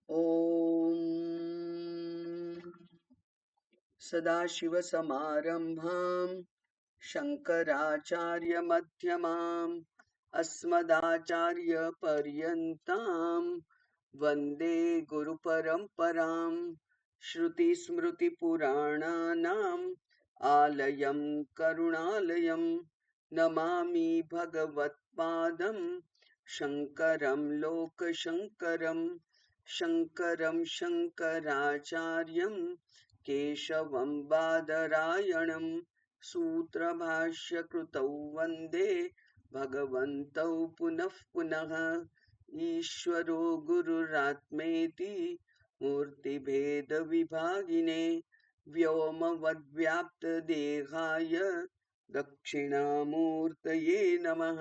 ॐ सदाशिवसमारम्भां शङ्कराचार्यमध्यमाम् अस्मदाचार्यपर्यन्तां वन्दे गुरुपरम्परां। श्रुतिस्मृतिपुराणानाम् आलयं करुणालयं नमामि भगवत्पादं शङ्करं लोकशङ्करं। शङ्करं शङ्कराचार्यं केशवं बादरायणं सूत्रभाष्यकृतौ वन्दे भगवन्तौ पुनः पुनः। ईश्वरो गुरुरात्मेति मूर्तिभेदविभागिने व्योमवद्व्याप्तदेहाय दक्षिणामूर्तये नमः।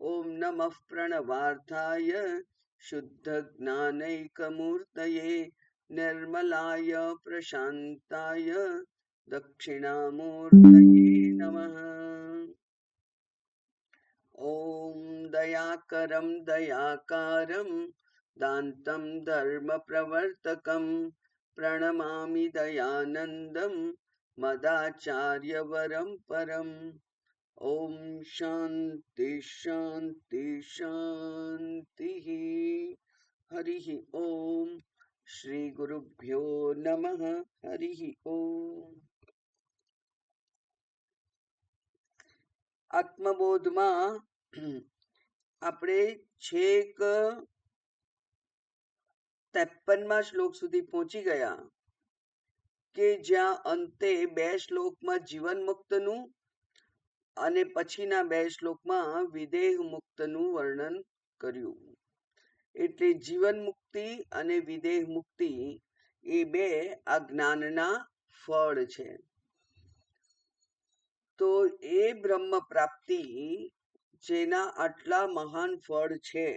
ॐ नमः प्रणवार्थाय शुद्धज्ञानैकमूर्तये निर्मलाय प्रशान्ताय दक्षिणामूर्तये नमः। ॐ दयाकरं दयाकारं दान्तं धर्मप्रवर्तकं प्रणमामि दयानन्दं मदाचार्यवरं परम्। ओम शांति शांति शांति। हरि ओम। श्री गुरुभ्यो नमः। हरि ओम। આત્મબોધમાં આપણે છેક 53મા શ્લોક સુધી પહોંચી ગયા કે જ્યાં અંતે બે શ્લોકમાં જીવન મુક્તનું અને પછીના બે શ્લોકમાં વિદેહ મુક્તનું વર્ણન કર્યું. એટલે જીવન મુક્તિ અને વિદેહ મુક્તિ એ બે આ જ્ઞાનના ફળ છે. તો એ બ્રહ્મ પ્રાપ્તિ જેના આટલા મહાન ફળ છે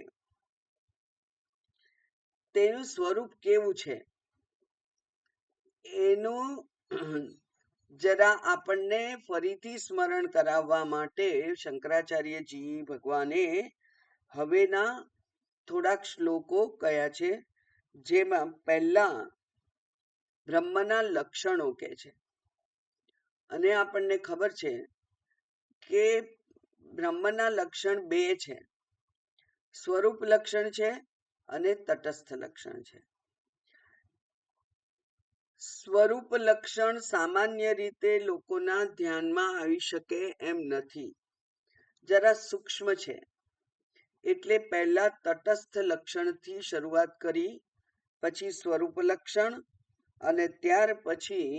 તેનું સ્વરૂપ કેવું છે એનું જરા આપણને ફરીથી સ્મરણ કરાવવા માટે શંકરાચાર્યજી ભગવાને હવેના થોડાક શ્લોકો કયા છે, જેમાં પહેલા બ્રહ્મના લક્ષણો કે છે. અને આપણને ખબર છે કે બ્રહ્મના લક્ષણ બે છે, સ્વરૂપ લક્ષણ છે અને તટસ્થ લક્ષણ છે. સ્વરૂપ લક્ષણ સામાન્ય રીતે લોકોના ધ્યાનમાં આવી શકે એમ નથી, જરા સૂક્ષ્મ છે. એટલે પહેલા તટસ્થ લક્ષણથી શરૂઆત કરી, પછી સ્વરૂપ લક્ષણ અને ત્યાર પછી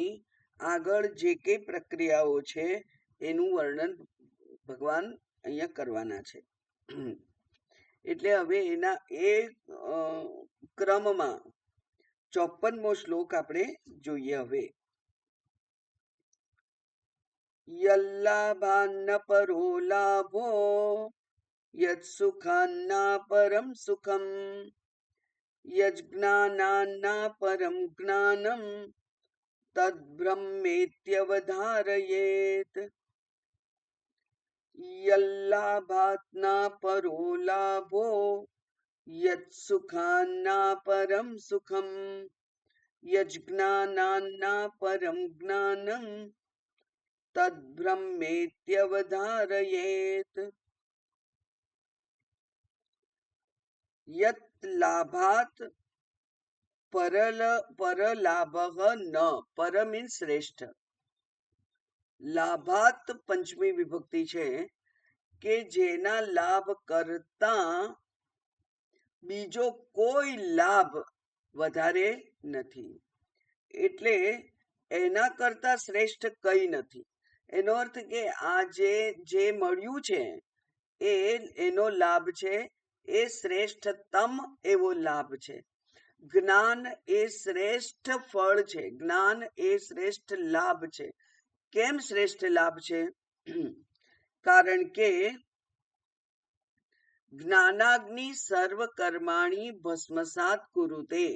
આગળ જે કઈ પ્રક્રિયાઓ છે એનું વર્ણન ભગવાન અહીંયા કરવાના છે. એટલે હવે એના એ ક્રમમાં 54મો શ્લોક આપણે જોઈએ. હવે યલ્લાભાન પરો લાભો યત સુખાન્ના પરમ સુખમ યજ્ઞાનાન્ના પરમ જ્ઞાનમ તદ્બ્રહ્મેત્યવધારયેત. યલ્લાભાત્ના પરો લાભો યત સુખાન્ના પરમ સુખમ યજ્ઞાનાન્ના પરમ જ્ઞાનમ તદ્બ્રહ્મેત્યવધારયેત. યત લાભાત પરલાભઃ ન. પર મીન્સ શ્રેષ્ઠ. લાભાત પંચમી વિભક્તિ છે કે જેના લાભ કરતા બીજો કોઈ લાભ વધારે નથી. એટલે એના કરતા શ્રેષ્ઠ કઈ નથી. એનો અર્થ કે આ જે મળ્યું છે એ એનો લાભ છે, એ શ્રેષ્ઠતમ એવો લાભ છે. જ્ઞાન એ શ્રેષ્ઠ ફળ છે, જ્ઞાન એ શ્રેષ્ઠ લાભ છે. કેમ શ્રેષ્ઠ લાભ છે? કારણ કે જ્ઞાનાગ્નિ સર્વ કર્માણી ભસ્મસાત કુરુતે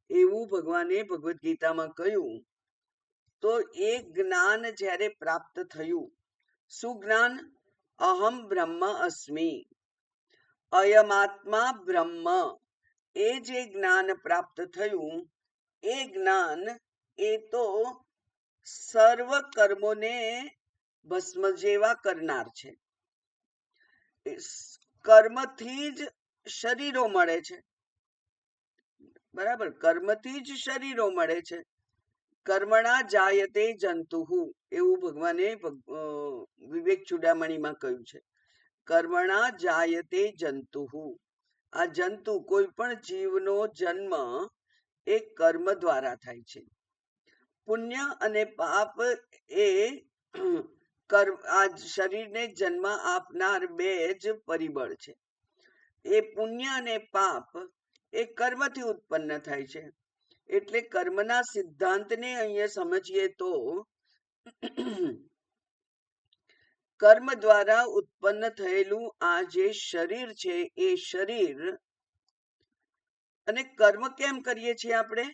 એવું ભગવાને ભગવદ્ ગીતામાં કહ્યું. તો એ જ્ઞાન જ્યારે પ્રાપ્ત થયું, શું જ્ઞાન? અહમ બ્રહ્મ અસ્મિ, અયમાત્મા બ્રહ્મ, એ જે જ્ઞાન પ્રાપ્ત થયું એ જ્ઞાન એ તો સર્વ કર્મોને ભસ્મ જેવા કરનાર છે. કર્મથી જ શરીરો મળે છે, બરાબર, કર્મથી જ શરીરો મળે છે. કર્મણા જાયતે જંતુહુ, એવું ભગવાને વિવેક ચૂડામણીમાં કહ્યું છે. કર્મણા જાયતે જંતુહુ, આ જંતુ કોઈ પણ જીવનો જન્મ એ કર્મ દ્વારા થાય છે. પુણ્ય અને પાપ એ આ શરીરને જન્મ આપનાર બે જ પરિબળ છે. એ પુણ્ય અને પાપ એ કર્મથી ઉત્પન્ન થાય છે. એટલે કર્મના સિદ્ધાંતને અહીંયા સમજીએ તો કર્મ દ્વારા ઉત્પન્ન થયેલું આ જે શરીર છે એ શરીર, અને કર્મ કેમ કરીએ છીએ આપણે?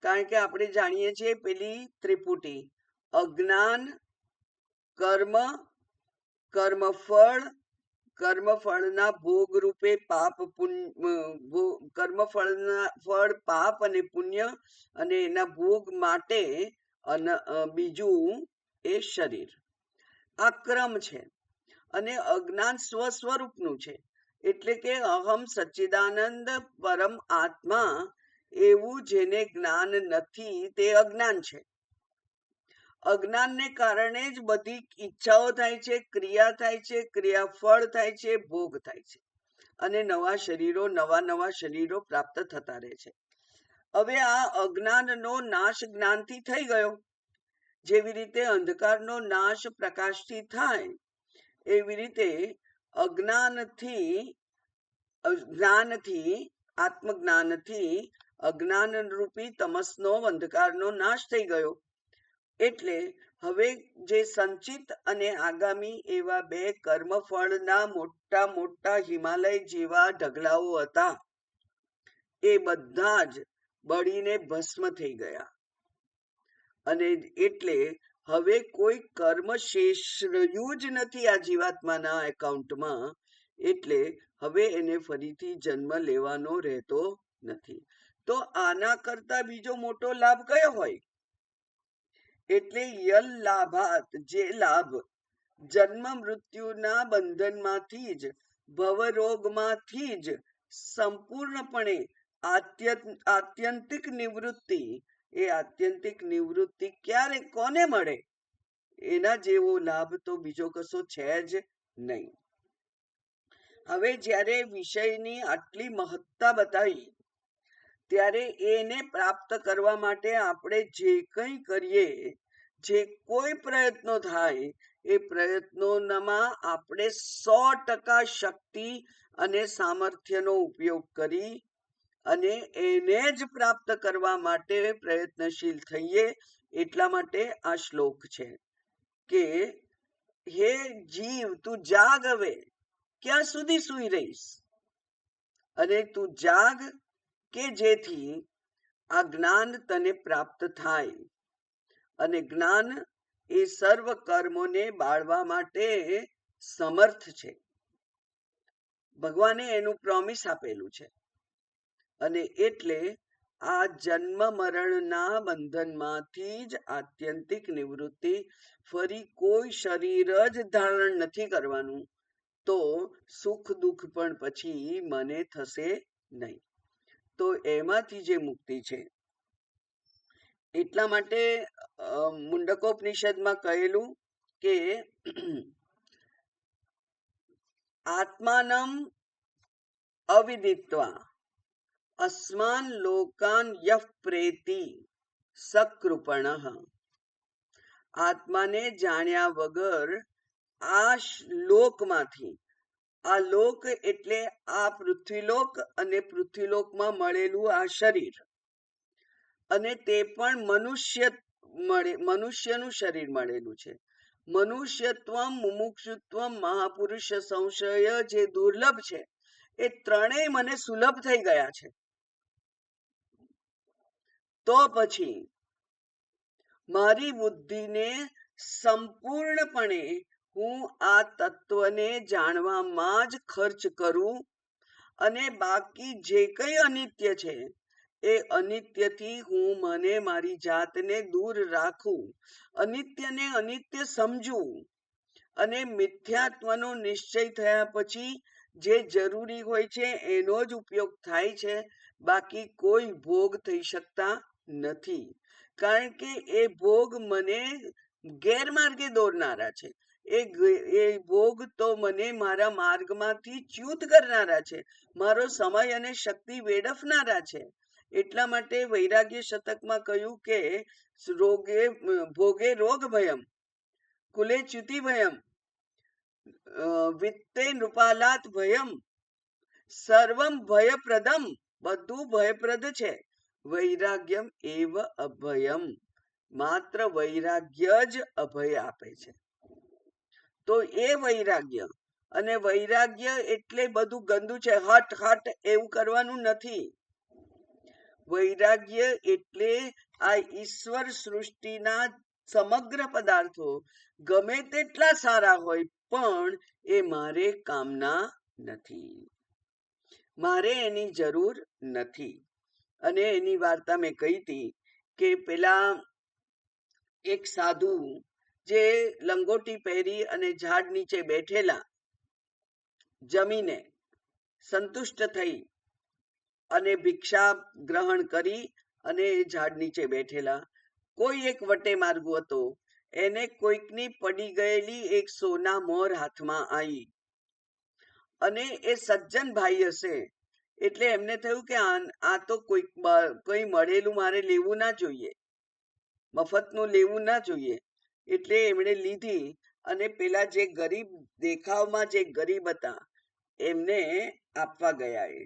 કારણ કે આપણે જાણીએ છીએ પેલી ત્રિપુટી, અજ્ઞાન, કર્મ, કર્મફળ, કર્મફળના ભોગ રૂપે પાપ, કર્મફળના ફળ પાપ અને પુણ્ય, અને એના ભોગ માટે બીજું એ શરીર. આ ક્રમ છે. અને અજ્ઞાન સ્વસ્વરૂપનું છે, એટલે કે અહમ સચ્ચિદાનંદ પરમ આત્મા એવું જેને જ્ઞાન નથી તે અજ્ઞાન છે. અજ્ઞાનને કારણે જ બધી ઈચ્છાઓ થાય છે, ક્રિયા થાય છે, ક્રિયાફળ થાય છે, ભોગ થાય છે, અને નવા શરીરો પ્રાપ્ત થતા રહે છે. હવે આ અજ્ઞાનનો નાશ જ્ઞાનથી થઈ ગયો. જેવી રીતે અંધકારનો નાશ પ્રકાશથી થાય, એવી રીતે જ્ઞાનથી આત્મજ્ઞાનથી અજ્ઞાન રૂપી તમસનો, અંધકારનો નાશ થઈ ગયો. એટલે હવે જે સંચિત અને આગામી એવા બે કર્મફળના મોટા મોટા હિમાલય જેવા ઢગલાઓ હતા, એ બધા જ બળીને ભસ્મ થઈ ગયા. અને એટલે હવે કોઈ કર્મ શેષ રહ્યું જ નથી આ જીવાત્માના એકાઉન્ટમાં. એટલે હવે એને ફરીથી જન્મ લેવાનો રહેતો નથી. તો આના કરતા બીજો મોટો લાભ કયો હોય? એટલે યલ લાભાત, જે લાભ જન્મ મૃત્યુના બંધનમાંથી જ, ભવરોગમાંથી જ સંપૂર્ણપણે આત્યંતિક નિવૃત્તિ, એ આત્યંતિક નિવૃત્તિ ક્યારે કોને મળે? એના જેવો લાભ તો બીજો કશો છે જ નહીં. હવે જ્યારે વિષયની આટલી મહત્તા બતાવી, ત્યારે એને પ્રાપ્ત કરવા માટે આપણે જે કંઈ કરીએ, જે કોઈ પ્રયત્નો થાય, એ પ્રયત્નોમાં આપણે 100% શક્તિ અને સામર્થ્યનો ઉપયોગ કરી અને એને જ પ્રાપ્ત કરવા માટે પ્રયત્નશીલ થઈએ. એટલા માટે આ શ્લોક છે કે હે જીવ, તું જાગ, હવે ક્યાં સુધી સૂઈ રહીશ? અને તું જાગ કે જેથી આ જ્ઞાન તને પ્રાપ્ત થાય. અને જ્ઞાન એ સર્વ કર્મોને બાળવા માટે સમર્થ છે. ભગવાને એનું પ્રોમિસ આપેલું છે. અને એટલે આ જન્મ મરણના બંધનમાંથી જ આત્યંતિક નિવૃત્તિ, ફરી કોઈ શરીર જ ધારણ નથી કરવાનું, તો સુખ દુઃખ પણ પછી મને થશે નહીં. તો એમાંથી જે મુક્તિ છે, એટલા માટે મુંડકોપનિષદમાં કહેલું કે આત્માનમ અવિદિત્વા અસ્માન લોકાન યહ પ્રેતિ સકૃપણઃ. આત્માને જાણ્યા વગર આ લોકમાંથી, આ લોક એટલે આ પૃથ્વીલોક અને પૃથ્વીલોકમાં મળેલું આ શરીર, અને તે પણ મનુષ્યનું શરીર મળેલું છે. મનુષ્યત્વમ, મુમુક્ષુત્વમ, મહાપુરુષ સંશય જે દુર્લભ છે, એ ત્રણેય મને સુલભ થઈ ગયા છે. તો પછી મારી બુદ્ધિને સંપૂર્ણપણે હું આ તત્વને જાણવામાં જ ખર્ચ કરું, અને બાકી જે કંઈ અનિત્ય છે એ અનિત્યથી હું મને મારી જાતને દૂર રાખું, અનિત્યને અનિત્ય સમજું અને મિથ્યાત્વનો નિશ્ચય થયા પછી જે જરૂરી હોય છે એનો જ ઉપયોગ થાય છે, બાકી કોઈ ભોગ થઈ શકતા નથી. કારણ કે એ ભોગ મને ગેરમાર્ગે દોરનારા છે. એ ભોગ તો મને મારા માર્ગમાંથી ચ્યુત કરનારા છે, મારો સમય અને શક્તિ વેડફનારા છે. એટલા માટે વૈરાગ્ય શતકમાં કહ્યું કે ભોગે રોગ ભયમ, કુલે ચ્યુતિ ભયમ, વિત્તે નૃપાલાત ભયમ, સર્વમ ભયપ્રદમ, બધું ભયપ્રદ છે. વૈરાગ્યમ એવ અભયમ, માત્ર વૈરાગ્ય જ અભય આપે છે. તો એ વૈરાગ્ય, અને વૈરાગ્ય એટલે બધું ગંદુ છે, હટ હટ એવું કરવાનું નથી. વૈરાગ્ય એટલે આ ઈશ્વર સૃષ્ટિના સમગ્ર પદાર્થો ગમે તેટલા સારા હોય પણ એ મારે કામના નથી, મારે એની જરૂર નથી. અને એની વાર્તા મેં કહી હતી કે પેલા એક સાધુ જે લંગોટી પહેરી અને ઝાડ નીચે બેઠેલા, જમીને સંતુષ્ટ થઈ અને ભિક્ષા ગ્રહણ કરી અને ઝાડ નીચે બેઠેલા. કોઈ એક વટે માર્ગુ હતો, એને કોઈકની પડી ગયેલી એક સોના મોર હાથમાં આવી અને એ સજ્જન ભાઈ હશે એટલે એમને થયું કે આ તો કોઈ મળેલું મારે લેવું ના જોઈએ, મફતનું લેવું ના જોઈએ. એટલે એમણે લીધી અને પેલા જે ગરીબ, દેખાવમાં જે ગરીબ હતા એમને આપવા ગયા એ,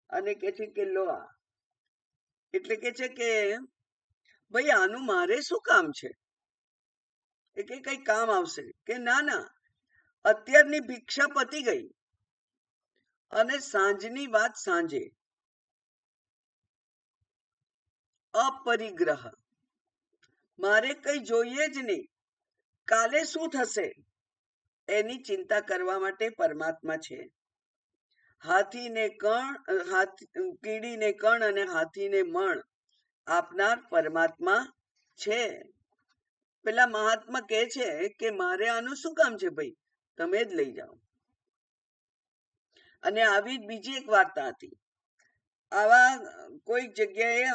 અને કે છે કે લો આ. એટલે કે છે કે ભાઈ આનું મારે શું કામ છે? એ કે કઈ કામ આવશે? કે ના ના, અત્યારની ભિક્ષા પતી ગઈ અને સાંજની વાત સાંજે, અપરિગ્રહ, મારે કઈ જોઈએ જ નહીં, કાલે શું થશે એની ચિંતા કરવા માટે પરમાત્મા છે. કીડીને કણ અને હાથીને મણ આપનાર પરમાત્મા છે. પેલા મહાત્મા કહે છે કે મારે આનું શું કામ છે ભાઈ, તમે જ લઈ જાઓ. અને આવી જ બીજી એક વાર્તા હતી. આવા કોઈક જગ્યાએ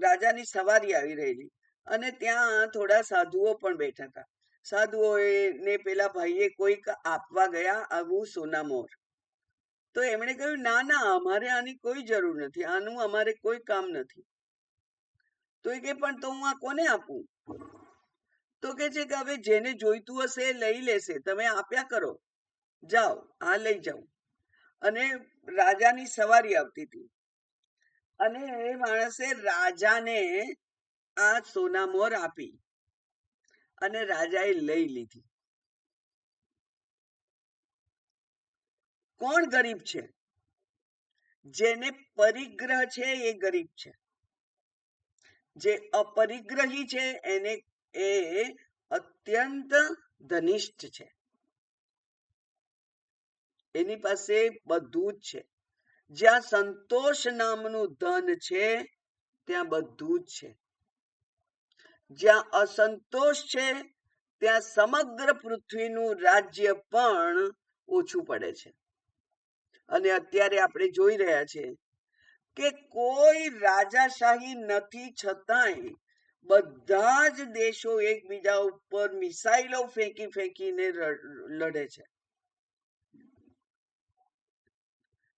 રાજાની સવારી આવી રહેલી અને ત્યાં થોડા સાધુઓ પણ બેઠા હતા. સાધુઓએ ને પેલા ભાઈએ કોઈક આપવા ગયા આવું સોનામોર. તો એમણે કહ્યું ના ના, અમારે આની કોઈ જરૂર નથી, આનું અમારે કોઈ કામ નથી. તો એ કે પણ તો હું આ કોને આપું? તો કે છે કે હવે જેને જોઈતું હશે એ લઈ લેશે, તમે આપ્યા કરો, જાઓ આ લઈ જાઓ. અને રાજાની સવારી આવતી હતી અને એ માણસે રાજાને આ સોનામોર આપી અને રાજાએ લઈ લીધી. કોણ ગરીબ છે? જેને પરિગ્રહ છે એ ગરીબ છે. જે અપરિગ્રહી છે એને એ અત્યંત ધનિષ્ઠ છે, એની પાસે બધું જ છે. જ્યાં સંતોષ નામનું ધન છે ત્યાં બધું જ છે. જ્યાં અસંતોષ છે ત્યાં સમગ્ર પૃથ્વીનું રાજ્ય પણ ઓછું પડે છે. અને અત્યારે આપણે જોઈ રહ્યા છે કે કોઈ રાજાશાહી નથી છતાંય બધા જ દેશો એકબીજા ઉપર મિસાઇલો ફેંકી ફેંકીને લડે છે.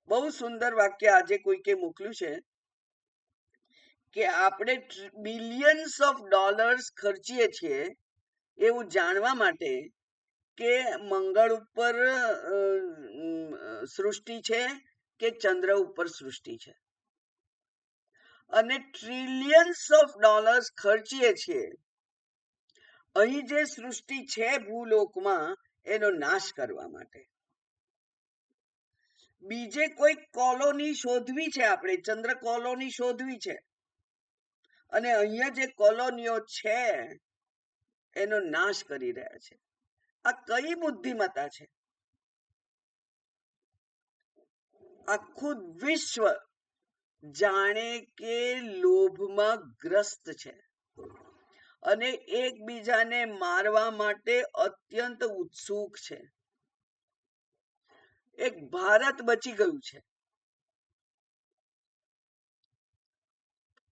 બહુ સુંદર વાક્ય આજે કોઈકે મોકલ્યું છે કે આપણે બિલિયન્સ ઓફ ડોલર્સ ખર્ચીએ છીએ એવું જાણવા માટે કે મંગળ ઉપર સૃષ્ટિ છે કે ચંદ્ર ઉપર સૃષ્ટિ છે, અને ટ્રિલિયન્સ ઓફ ડોલર્સ ખર્ચીએ છીએ અહીં જે સૃષ્ટિ છે ભૂલોકમાં એનો નાશ કરવા માટે. બીજે કોઈ કોલોની શોધવી છે, આપણે ચંદ્ર કોલોની શોધવી છે, અને અહીંયા જે કોલોનીઓ છે એનો નાશ કરી રહ્યા છે. આ કઈ બુદ્ધિમત્તા છે? આખું વિશ્વ જાણે કે લોભમાં ગ્રસ્ત છે અને એકબીજાને મારવા માટે અત્યંત ઉત્સુક છે. એક ભારત બચી ગયું છે.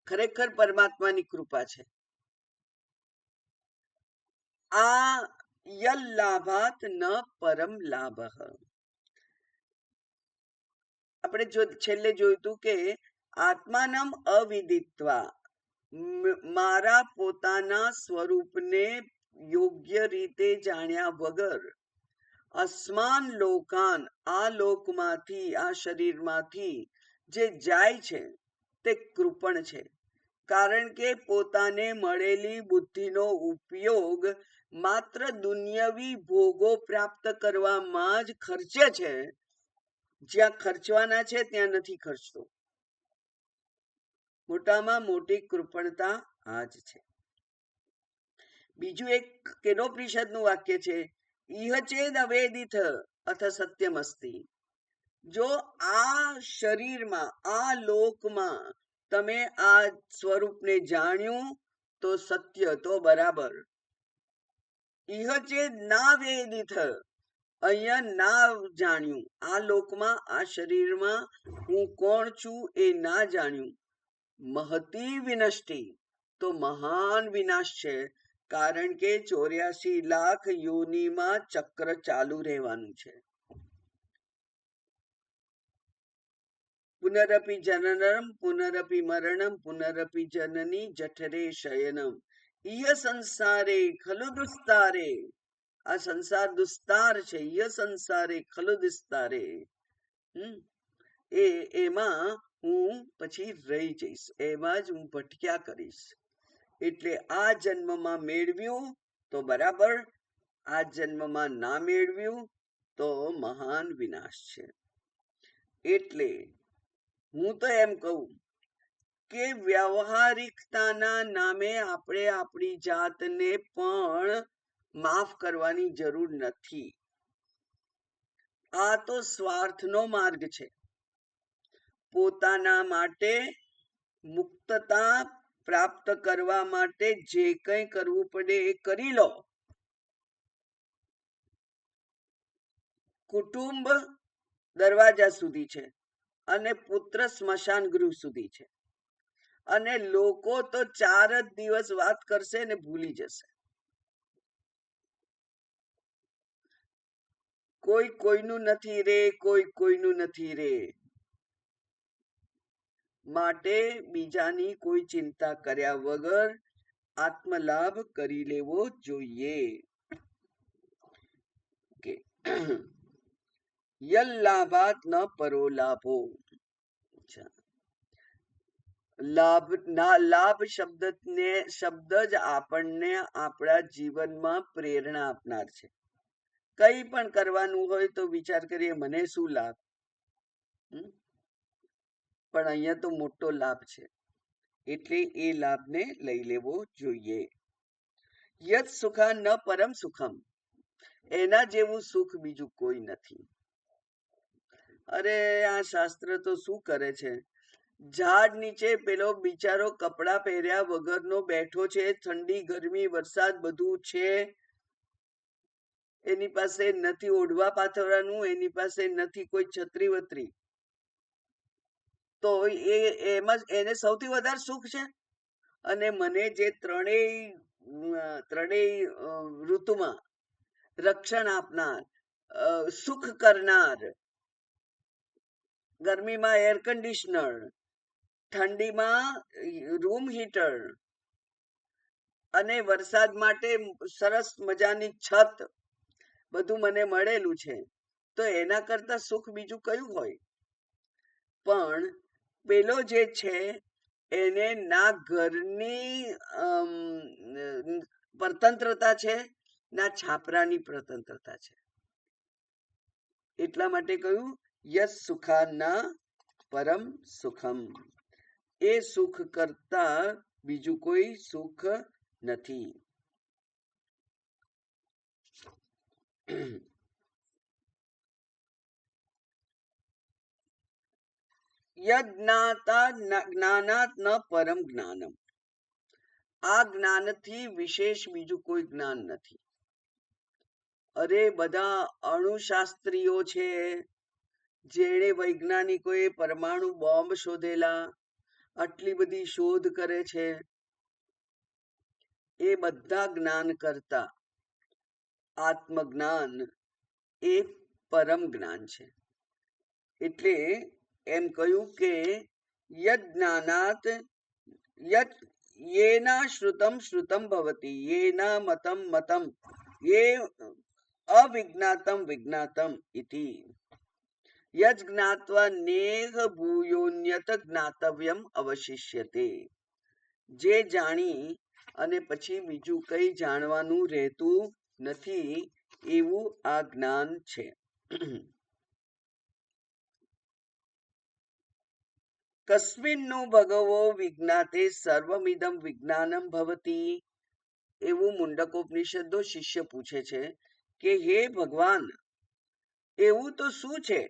ખરેખર પરમાત્માની કૃપા છે. આ યલ લાભાત ન પરમ લાભ. આપણે છેલ્લે જોયું હતું કે આત્માનમ અવિદિત્વા, મારા પોતાના સ્વરૂપને યોગ્ય રીતે જાણ્યા વગર અસ્માન લોકાન, આ લોકમાંથી, આ શરીરમાંથી જે જાય છે તે કૃપણ છે. કારણ કે પોતાને મળેલી બુદ્ધિનો ઉપયોગ માત્ર દુન્યવી ભોગો પ્રાપ્ત કરવામાં જ ખર્ચે છે. જ્યાં ખર્ચવાના છે ત્યાં નથી ખર્ચતો. મોટામાં મોટી કૃપણતા આ જ છે. બીજું એક કેનોપનિષદનું વાક્ય છે, ઇહ ચેદ અવેદિત અથ સત્યમ અસ્તિ. જો આ શરીરમાં, આ લોકમાં તમે આ સ્વરૂપને જાણ્યું તો સત્ય, તો બરાબર. ઇહ ચેદ ના વેદિત, અહીંયા ના જાણ્યું, આ લોકમાં, આ શરીરમાં હું કોણ છું એ ના જાણ્યું, મહતી વિનષ્ટિ, તો મહાન વિનાશ છે. કારણ કે 84 લાખ યોનિમાં ચક્ર ચાલુ રહેવાનું છે. પુનરપી જનનમ પુનરપી મરણમ પુનરપી જનની જઠરે શયનમ ઇહ સંસારે ખલુ દુસ્તારે. આ સંસાર દુસ્તાર છે. ઇહ સંસારે ખલુ દુસ્તારે. એમાં હું પછી રહી જઈશ, એમાં જ હું ભટક્યા કરીશ. એટલે આ જન્મમાં મેળવ્યું તો બરાબર, આ જન્મમાં ના મેળવ્યું તો મહાન વિનાશ છે. એટલે હું તો એમ કહું કે વ્યવહારિકતાના નામે આપણે આપણી જાતને પણ માફ કરવાની જરૂર નથી. આ તો સ્વાર્થનો માર્ગ છે. પોતાના માટે મુક્તતા પ્રાપ્ત કરવા માટે જે કંઈ કરવું પડે એ કરી લો. કુટુંબ દરવાજા સુધી છે અને પુત્ર સ્મશાન ગૃહ સુધી છે, અને લોકો તો 4 જ દિવસ વાત કરશે ને ભૂલી જશે. કોઈ કોઈનું નથી રે, કોઈ કોઈનું નથી રે. માટે બીજાની કોઈ ચિંતા કર્યા વગર આત્મલાભ કરી લેવો જોઈએ. યલ લાભાત ન પરો લાભો. લાભ શબ્દ જ આપણને આપણા જીવનમાં પ્રેરણા આપનાર છે. કઈ પણ કરવાનું હોય તો વિચાર કરીએ મને શું લાભ. પણ અહીંયા તો મોટો લાભ છે, એટલે એ લાભને લઈ લેવો જોઈએ. યત સુખા ન પરમ સુખમ, એના જેવું સુખ બીજું કોઈ નથી. અરે આ શાસ્ત્ર તો શું કરે છે, ઝાડ નીચે પેલો બિચારો કપડા પહેર્યા વગરનો બેઠો છે, ઠંડી ગરમી વરસાદ બધું છે, એની પાસે નથી ઓઢવા પાથરવાનું, એની પાસે નથી કોઈ છત્રી વત્રી, તો એમાં એને સૌથી વધારે સુખ છે. અને મને જે ત્રણેય ઋતુમાં રક્ષણ આપનાર, સુખ કરનાર, ગરમીમાં એર કન્ડિશનર, ઠંડીમાં રૂમ હીટર અને વરસાદ માટે સરસ મજાની છત, બધું મને મળેલું છે, તો એના કરતા સુખ બીજું કયું હોય. પણ પેલો જે છે એને ના ઘરની સ્વતંત્રતા છે, ના છાપરાની સ્વતંત્રતા છે. એટલા માટે કહ્યું યસ સુખા ના પરમ સુખમ, એ સુખ કરતા બીજું કોઈ સુખ નથી. યજ્ઞાતા જ્ઞાનાત ન પરમ જ્ઞાનમ. આ જ્ઞાનથી વિશેષ બીજું કોઈ જ્ઞાન નથી. અરે બધા અણુશાસ્ત્રીઓ છે, જેણે વૈજ્ઞાનિકોએ પરમાણુ બોમ્બ શોધેલા, આટલી બધી શોધ કરે છે, એ બધા જ્ઞાન કરતા આત્મજ્ઞાન એ પરમ જ્ઞાન છે. એટલે એમ કહ્યું કે યજ્ઞાનાત યેના શ્રુતમ શ્રુતમ ભવતી યેના મતમ મતમ યે અવિજ્ઞાતમ વિજ્ઞાતમ ઇતિ યજ્ જ્ઞાત્વા નેહ ભૂયોન્યત જ્ઞાતવ્યમ અવશિષ્યતે. જે જાણી અને પછી બીજું કઈ જાણવાનું રહેતું નથી, એવું આ જ્ઞાન છે. કસ્મિન્નો ભગવો વિજ્ઞાતે સર્વમિદમ વિજ્ઞાનમ ભવતી. એવું મુંડકોપનિષદનો શિષ્ય પૂછે છે કે હે ભગવાન, એવું તો શું છે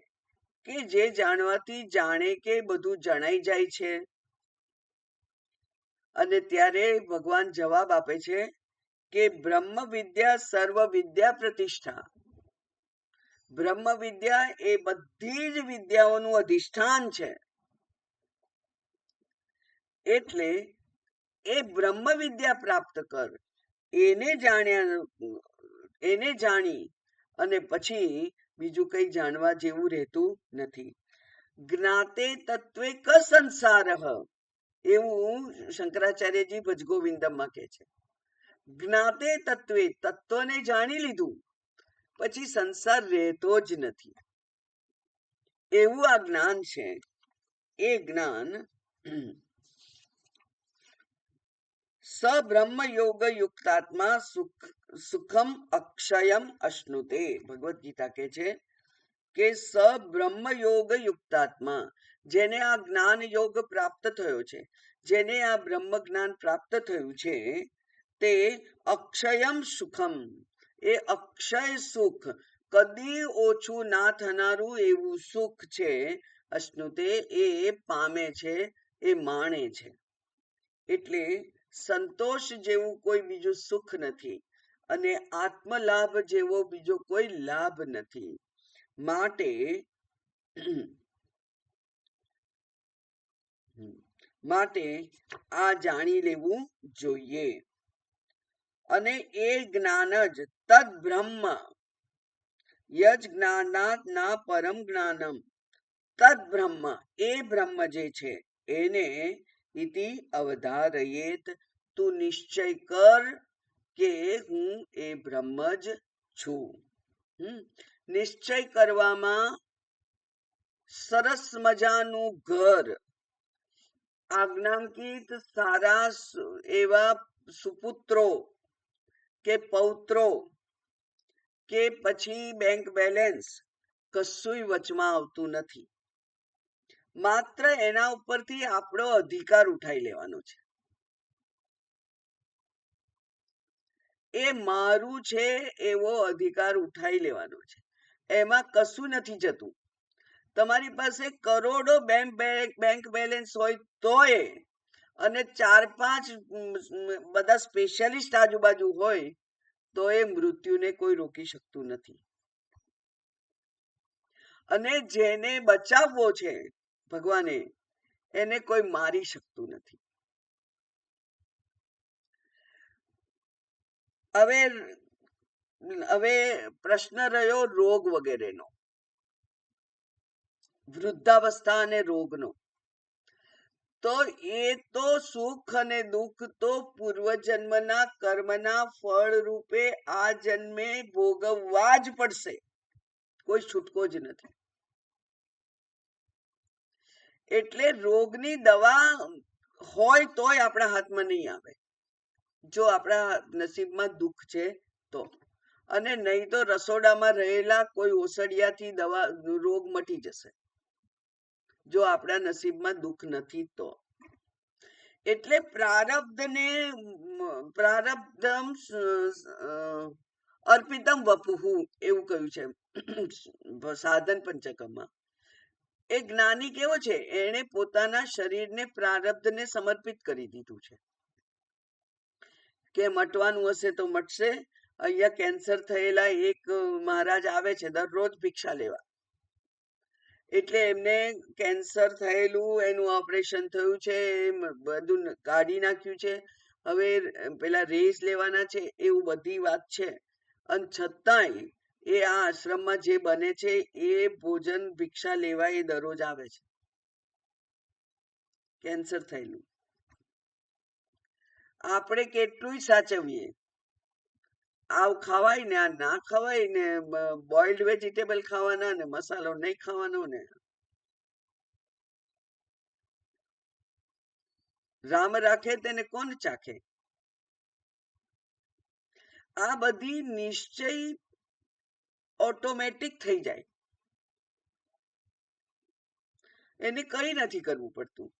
કે જે જાણવાથી જાણે કે બધું જણાઈ જાય છે? અને ત્યારે ભગવાન જવાબ આપે છે કે બ્રહ્મ વિદ્યા સર્વ વિદ્યા પ્રતિષ્ઠા. બ્રહ્મ વિદ્યા એ બધી જ વિદ્યાઓનું અધિષ્ઠાન છે. એટલે એ બ્રહ્મ વિદ્યા પ્રાપ્ત કર, એને જાણી અને પછી બીજું કઈ જાણવા જેવું રહેતું નથી. જ્ઞાતે તત્વે ક સંસાર, એવું શંકરાચાર્યજી ભજગોવિંદમમાં કહે છે. જ્ઞાતે તત્વે, તત્વને જાણી લીધું પછી સંસાર રહેતો જ નથી, એવું આ જ્ઞાન છે. એ જ્ઞાન સબ્રહ્મ યોગ યુક્તાત્મા સુખમ અક્ષયમ અશ્નુતે. ભગવદ ગીતા કહે છે કે સબ્રહ્મ યોગ યુક્તાત્મા, જેને આ જ્ઞાન યોગ પ્રાપ્ત થયો છે, જેને આ બ્રહ્મ જ્ઞાન પ્રાપ્ત થયું છે, તે અક્ષયમ સુખમ, એ અક્ષય સુખ, કદી ઓછું ના થનારું એવું સુખ છે. અશ્નુતે, એ પામે છે, એ માણે છે. એટલે સંતોષ જેવું કોઈ બીજું સુખ નથી અને આત્મલાભ જેવો બીજો કોઈ લાભ નથી. માટે આ જાણી લેવું જોઈએ. અને એ જ્ઞાન જ તદ બ્રહ્મ, યજ જ્ઞાનાત ના પરમ જ્ઞાનમ, તદ બ્રહ્મ, એ બ્રહ્મ જે છે એને ઇતિ અવધારયેત, તું નિશ્ચય કર કે હું એ બ્રહ્મ જ છું. નિશ્ચય કરવામાં સરસ મજાનું ઘર, આજ્ઞાંકિત સારા એવા સુપુત્રો કે પૌત્રો કે પછી બેંક બેલેન્સ કશું વચમાં આવતું નથી. માત્ર એના ઉપરથી આપણો અધિકાર ઉઠાઈ લેવાનો છે. એ મારું છે એવો અધિકાર ઉઠાઈ લેવાનો છે. એમાં કશું નથી જતું. તમારી પાસે કરોડો બેંક બેલેન્સ હોય તોય, અને 4-5 બધા સ્પેશિયાલિસ્ટ આજુબાજુ હોય તો એ મૃત્યુને કોઈ રોકી શકતું નથી. અને જેને બચાવવો છે ભગવાને, એને કોઈ મારી શકતું નથી. હવે પ્રશ્ન રહ્યો રોગ વગેરેનો, વૃદ્ધાવસ્થા અને રોગનો. તો એ તો સુખ અને દુઃખ તો પૂર્વજન્મના કર્મના ફળ રૂપે આ જન્મે ભોગવવા જ પડશે, કોઈ છૂટકો જ નથી. એટલે રોગની દવા હોય તોય આપણા હાથમાં નહીં આવે, જો આપણા નસીબમાં દુઃખ છે તો. અને નહીં તો રસોડામાં રહેલા કોઈ ઓસડિયાથી દવા રોગ મટી જશે, જો આપણા નસીબમાં દુઃખ નથી તો. એટલે પ્રારબ્ધમ અર્પિતમ વપુહુ એવું કહ્યું છે સાધન પંચકમાં, એ જ્ઞાની કેવો છે? એને પોતાના શરીરને પ્રારબ્ધને સમર્પિત કરી દીધું છે કે મટવાનું હશે તો મટશે. અહીંયા કેન્સર થયેલા એક મહારાજ આવે છે દરરોજ ભિક્ષા લેવા. એટલે એમને કેન્સર થયેલું, એનું ઓપરેશન થયું છે, બધું કાઢી નાખ્યું છે, હવે પેલા રેસ લેવાના છે, એવું બધી વાત છે. અને છતાંય એ આ આશ્રમમાં જે બને છે એ ભોજન ભિક્ષા લેવા એ દરરોજ આવે છે. કેન્સર થયેલું. આપણે કેટલું સાચવીએ. આવ ખવાય ને આ ના ખવાય ને, બોઇલ્ડ વેજીટેબલ ખાવાના ને મસાલો નહીં ખાવાનો ને. રામ રાખે તેને કોણ ચાખે? આ બધી નિશ્ચય ઓટોમેટિક થઈ જાય, એને કઈ નથી કરવું પડતું.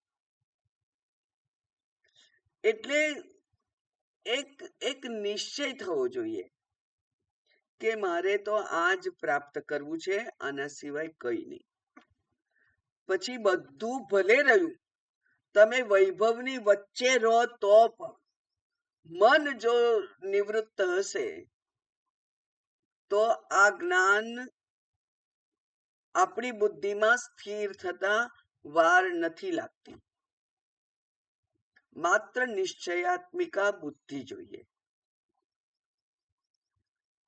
એટલે એક એક નિશ્ચય થવો જોઈએ કે મારે તો આ જ પ્રાપ્ત કરવું છે, આના સિવાય કઈ નહીં. પછી બધું ભલે રહ્યું, તમે વૈભવની વચ્ચે રહો તો પણ મન જો નિવૃત્ત હશે તો આ જ્ઞાન આપણી બુદ્ધિમાં સ્થિર થતા વાર નથી લાગતી. માત્ર નિશ્ચયાત્મિકા બુદ્ધિ જોઈએ.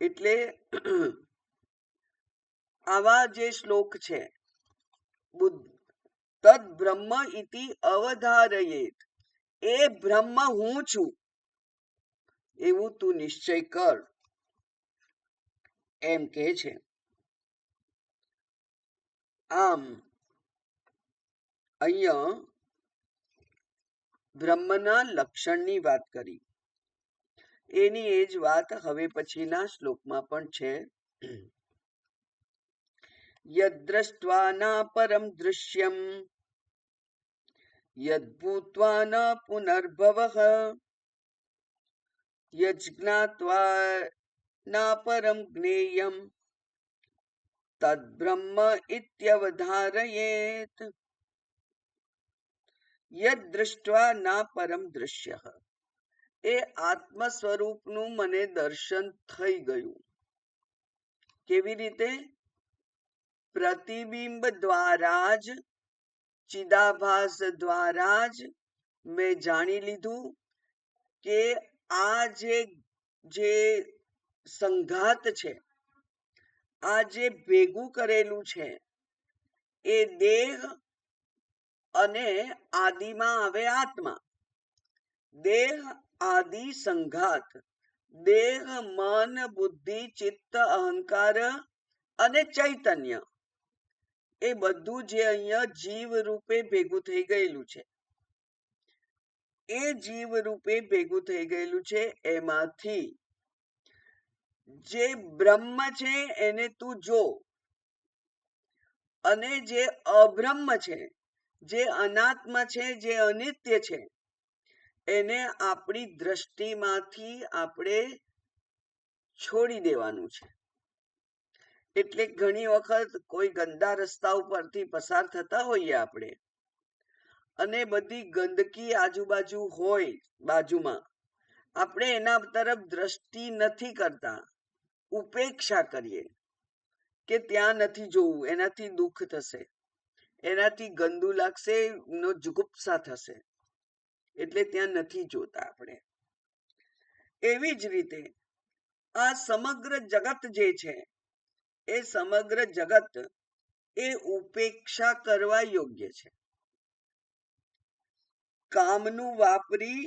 એટલે આવા જે શ્લોક છે, તદ બ્રહ્મ ઇતિ અવધારયેત, એ બ્રહ્મ હું છું એવું તું નિશ્ચય કર, એમ કે છે. આમ અહીંયા બ્રહ્મના લક્ષણની વાત કરી, એની એ જ વાત હવે પછીના શ્લોકમાં પણ છે. યદ્દ્રષ્ટ્વા ન પરમ દૃશ્યમ યદ્ભૂત્વા ન પુનર્ભવઃ યજ્ઞાત્વા ન પરમ જ્ઞેયમ તદ્બ્રહ્મ ઇત્યવધારયેત. યદ્દૃષ્ટ્વા ન પરમ દૃશ્ય, એ આત્મ સ્વરૂપનું મને દર્શન થઈ ગયું. કેવી રીતે? પ્રતિબિંબ દ્વારા જ, ચિદાભાસ દ્વારા જ મેં જાણી લીધું કે આ જે સંઘાત છે, આ જે ભેગું કરેલું છે, એ દેહ અને આદિમાં આવે આત્મા. દેહ આદિ સંઘાત, દેહ મન બુદ્ધિ ચિત્ત અહંકાર અને ચૈતન્ય, એ બધું જે અહીંયા જીવ રૂપે ભેગું થઈ ગયેલું છે, એ જીવ રૂપે ભેગું થઈ ગયેલું છે, એમાંથી જે બ્રહ્મ છે એને તું જો, અને જે અબ્રહ્મ છે, જે અનાત્મ છે, જે અનિત્ય છે, એને આપણી દ્રષ્ટિમાંથી આપણે છોડી દેવાનું છે. એટલે ઘણી વખત કોઈ ગંદા રસ્તા ઉપરથી પસાર થતા હોઈએ આપણે, અને બધી ગંદકી આજુબાજુ હોય બાજુમાં, આપણે એના તરફ દ્રષ્ટિ નથી કરતા, ઉપેક્ષા કરીએ કે ત્યાં નથી જોવું, એનાથી દુઃખ થશે, એનાથી ગંદુ લાગશે, નો જુગુપ્સા થશે, એટલે ત્યાં નથી જોતા આપણે. એવી જ રીતે આ સમગ્ર જગત જે છે, એ સમગ્ર જગત એ ઉપેક્ષા કરવા યોગ્ય છે. કામનું વાપરી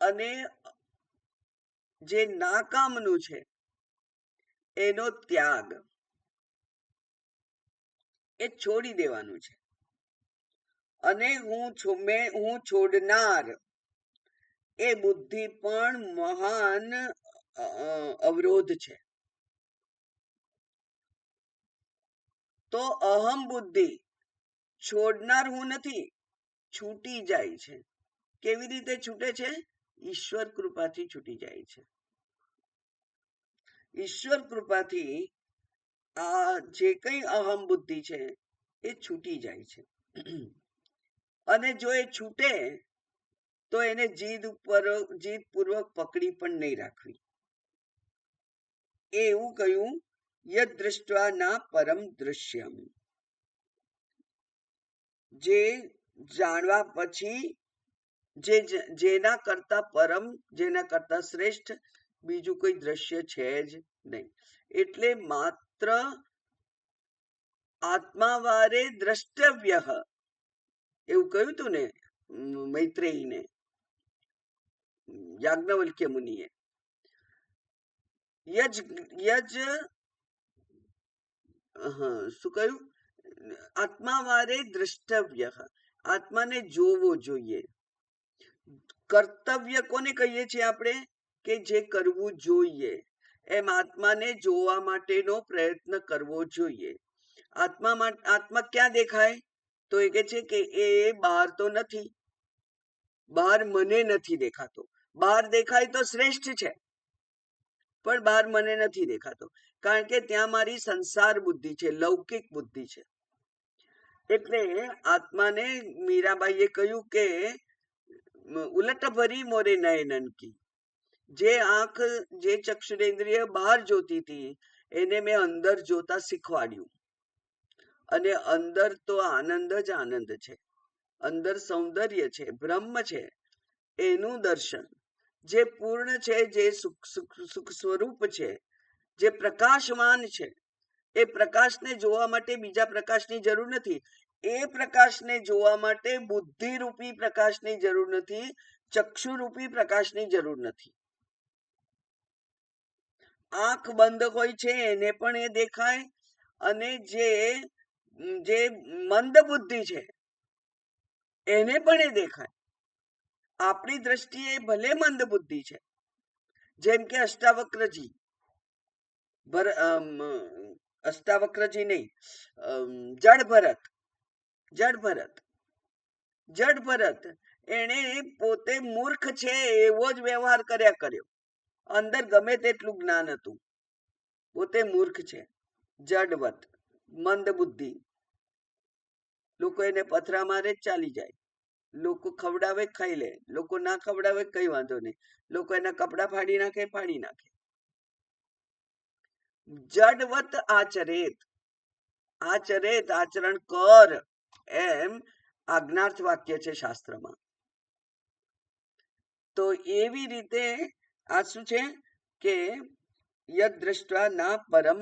અને જે નાકામનું છે એનો ત્યાગ, એ છોડી દેવાનું છે. અને હું છોડનાર, એ બુદ્ધિ પણ મહાન અવરોધ છે. તો અહમ બુદ્ધિ છોડનાર હું નથી, છૂટી જાય છે. કેવી રીતે છૂટે છે? ઈશ્વર કૃપાથી છૂટી જાય છે. ઈશ્વર કૃપાથી આ જે કઈ અહમ બુદ્ધિ છે એ છૂટી જાય છે. અને જો એ છૂટે તો એને જીદ પૂર્વક પકડી પણ નહીં રાખવી. એ એવું કહ્યું, યદ દૃષ્ટવા ના પરમ દૃશ્યમ, જે જાણવા પછી જેના કરતા પરમ, જેના કરતા શ્રેષ્ઠ બીજું કોઈ દ્રશ્ય છે જ નહીં. એટલે માત્ર આત્માવારે દ્રષ્ટવ્ય, એવું કહ્યું હતું ને મૈત્રેયીને, યાજ્ઞવલ્ક્ય મુનિએ. યજ યજ શું કહ્યું? આત્માવારે દ્રષ્ટવ્ય, આત્માને જોવો જોઈએ. કર્તવ્ય કોને કહીએ છીએ આપણે? કે જે કરવું જોઈએ. એમ આત્માને જોવા માટેનો પ્રયત્ન કરવો જોઈએ. આત્મા ક્યાં દેખાય? તો એ કે છે કે એ બહાર તો નથી, બહાર મને નથી દેખાતો. બહાર દેખાય તો શ્રેષ્ઠ છે, પણ બહાર મને નથી દેખાતો, કારણ કે ત્યાં મારી સંસાર બુદ્ધિ છે, લૌકિક બુદ્ધિ છે. એટલે આત્માને મીરાબાઈએ કહ્યું કે ઉલટ ભરી મોરે નયનન કી, જે આંખ, જે ચક્ષુરેન્દ્રિય બહાર જોતી હતી એને મેં અંદર જોતા શીખવાડ્યું. અને અંદર તો આનંદ જ આનંદ છે, અંદર સૌંદર્ય છે, બ્રહ્મ છે, એનું દર્શન, જે પૂર્ણ છે, જે સુખ સ્વરૂપ છે, જે પ્રકાશમાન છે. એ પ્રકાશને જોવા માટે બીજા પ્રકાશની જરૂર નથી. એ પ્રકાશને જોવા માટે બુદ્ધિરૂપી પ્રકાશની જરૂર નથી, ચક્ષુરૂપી પ્રકાશની જરૂર નથી. આંખ બંધ હોય છે એને પણ એ દેખાય, અને જે મંદ બુદ્ધિ છે એને પણ એ દેખાય. આપણી દ્રષ્ટિએ ભલે મંદ બુદ્ધિ છે, જેમ કે અષ્ટાવક્રજી, અષ્ટાવક્રજી નહીં, જડ ભરત એને પોતે મૂર્ખ છે એવો જ વ્યવહાર કર્યા કર્યો. અંદર ગમે તેટલું જ્ઞાન હતું, પોતે મૂર્ખ છે, જડવત, મંદ બુદ્ધિ. લોકો એને પથરા મારે જ ચાલી જાય, લોકો ખવડાવે ખાઈ લે, લોકો ના ખવડાવે કઈ વાંધો નહીં, લોકો એના કપડા ફાડી નાખે. જડવત આચરેત, આચરણ કર, એમ આજ્ઞાર્થ વાક્ય છે શાસ્ત્રમાં. તો એવી રીતે આ શું છે કે યદ દ્રષ્ટવા ના પરમ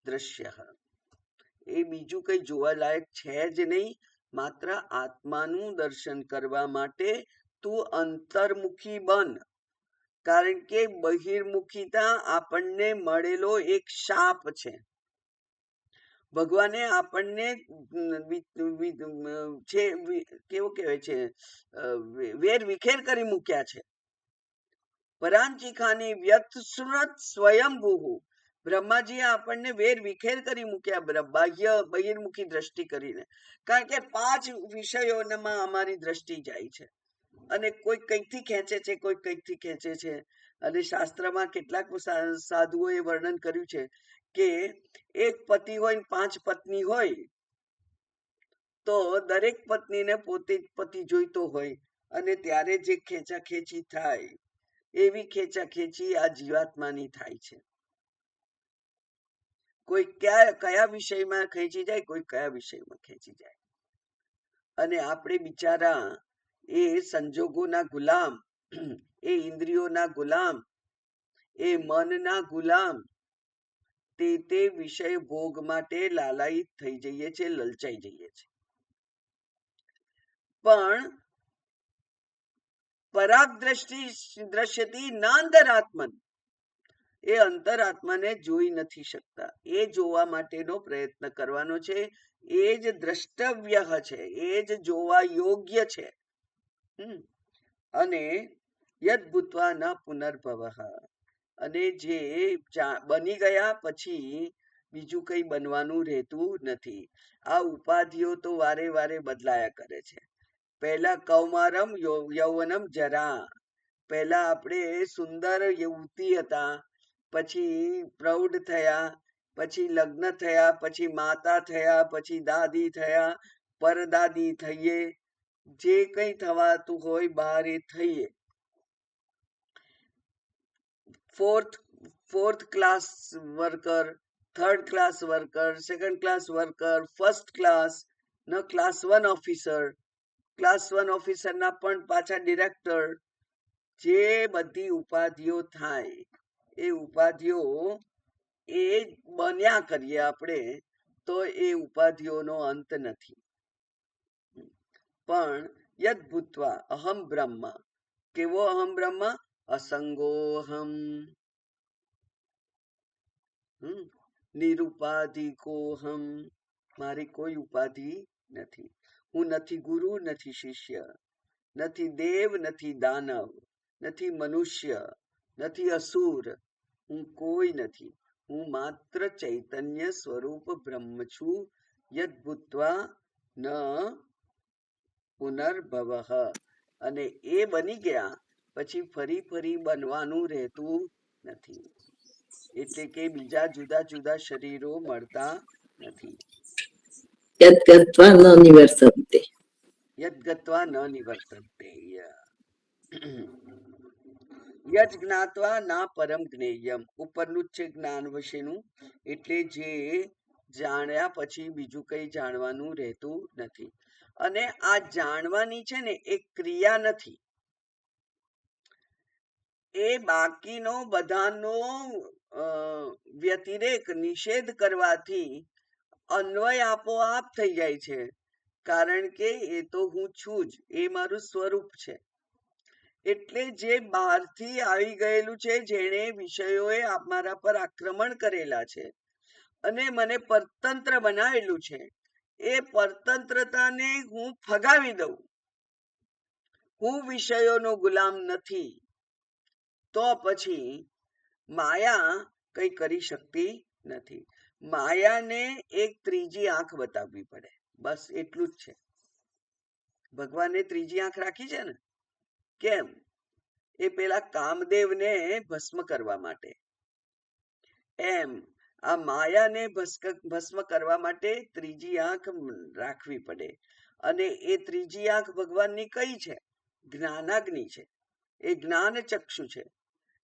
દ્રશ્ય, એ બીજું કઈ જોવાલાયક છે જ નહીં. માત્ર આત્માનું દર્શન કરવા માટે તું અંતર્મુખી બન, કારણ કે બહિર્મુખીતા આપણને મળેલો એક શાપ છે. ભગવાને આપણને કેવું કહેવાય છે, વેર વિખેર કરી મૂક્યા છે. પરાંચિખાની વ્યક્ત સુરત સ્વયંભૂ, બ્રહ્માજીએ આપણને વેર વિખેર કરી મૂક્યા, બહિર્મુખી દ્રષ્ટિ કરીને. કારણ કે 5 વિષયોમાં અમારી દ્રષ્ટિ જાય છે, અને કોઈ કઈકથી ખેંચે છે, કોઈ કઈકથી ખેંચે છે. અને શાસ્ત્રમાં કેટલાક સાધુઓએ વર્ણન કર્યું છે કે એક પતિ હોય 5 પત્ની હોય તો દરેક પત્નીને પોતે પતિ જોઈતો હોય, અને ત્યારે જે ખેંચાખેંચી થાય એવી ખેંચાખેંચી આ જીવાત્માની થાય છે. કોઈ કયા વિષયમાં ખેંચી જાય, કોઈ કયા વિષયમાં ખેંચી જાય. અને આપણે બિચારા એ સંજોગોના ગુલામ, એ ઇન્દ્રિયોના ગુલામ, એ મનના ગુલામ, તે વિષય ભોગ માટે લાલાયિત થઈ જઈએ છે, લલચાઈ જઈએ છે. પણ પરાગ દ્રશ્યથી નાંતરાત્મન, એ અંતરાત્માને જોઈ નથી શકતા. એ જોવા માટેનો પ્રયત્ન કરવાનો છે. એ જ દ્રષ્ટવ્ય છે, એ જ જોવા યોગ્ય છે. અને યદ ભૂત્વા ન પુનર્ભવ, અને જે બની ગયા પછી બીજું કઈ બનવાનું રહેતું નથી. આ ઉપાધિઓ તો વારે વારે બદલાયા કરે છે. પહેલા કૌમારમ યૌવનમ જરા, પહેલા આપણે સુંદર યુવતી હતા, પછી પ્રૌઢ થયા, પછી લગ્ન થયા, પછી માતા થયા, પછી દાદી થયા, પરદાદી થઈએ, જે કંઈ થવાતું હોય બહાર એ થઈએ. fourth class worker, third class worker, second class worker, first class, no class 1 officer, class 1 officer ના પણ પાછા ડિરેક્ટર, જે બધી ઉપાધિઓ થાય એ ઉપાધિઓ એ બન્યા કરીએ આપણે, તો એ ઉપાધિઓનો અંત નથી. પણ યદ ભૂતવા અહમ બ્રહ્મ, કેવો અહમ બ્રહ્મ? અસંગોહમ, નિરુપાધિકોહમ, મારી કોઈ ઉપાધિ નથી. હું નથી ગુરુ, નથી શિષ્ય, નથી દેવ, નથી દાનવ, નથી મનુષ્ય, નથી અસુર, હું કોઈ નથી. હું માત્ર ચૈતન્ય સ્વરૂપ બ્રહ્મ છું. યદ ભૂત્વા ન પુનર્ભવઃ, અને એ બની ગયા પછી ફરી ફરી બનવાનું રહેતું નથી. એટલે કે બીજા જુદા જુદા શરીરો મળતા નથી. યદ ગત્વા ન નિવર્તન્તે, યદ ગત્વા ન નિવર્તન્તે, યજ જ્ઞાત્વા ના પરમ જ્ઞેયમ, ઉપરનું છે જ્ઞાન વિશેનું, એટલે જે જાણ્યા પછી બીજું કઈ જાણવાનું રહેતું નથી. અને આ જાણવાની છે ને એ ક્રિયા નથી, એ બાકીનો બધાનો વ્યતિરેક નિષેધ કરવાથી અન્વય આપોઆપ થઈ જાય છે. કારણ કે એ તો હું છું જ, એ મારું સ્વરૂપ છે. એટલે જે બહારથી આવી ગયેલું છે, જેણે વિષયોએ મારા પર આક્રમણ કરેલા છે અને મને પરતંત્ર બનાવેલું છે, એ પરતંત્રતાને હું ફગાવી દઉં. હું વિષયોનો ગુલામ નથી, તો પછી માયા કઈ કરી શકતી નથી. માયાને એક ત્રીજી આંખ બતાવવી પડે, બસ એટલું જ છે. ભગવાને ત્રીજી આંખ રાખી છે ને, કેમ? એ પેલા કામદેવને ભસ્મ કરવા માટે. એમ આ માયાને ભસ્મ કરવા માટે ત્રીજી આંખ રાખવી પડે. અને એ ત્રીજી આંખ ભગવાનની કઈ છે? જ્ઞાનાગ્નિ છે, એ જ્ઞાન ચક્ષુ છે.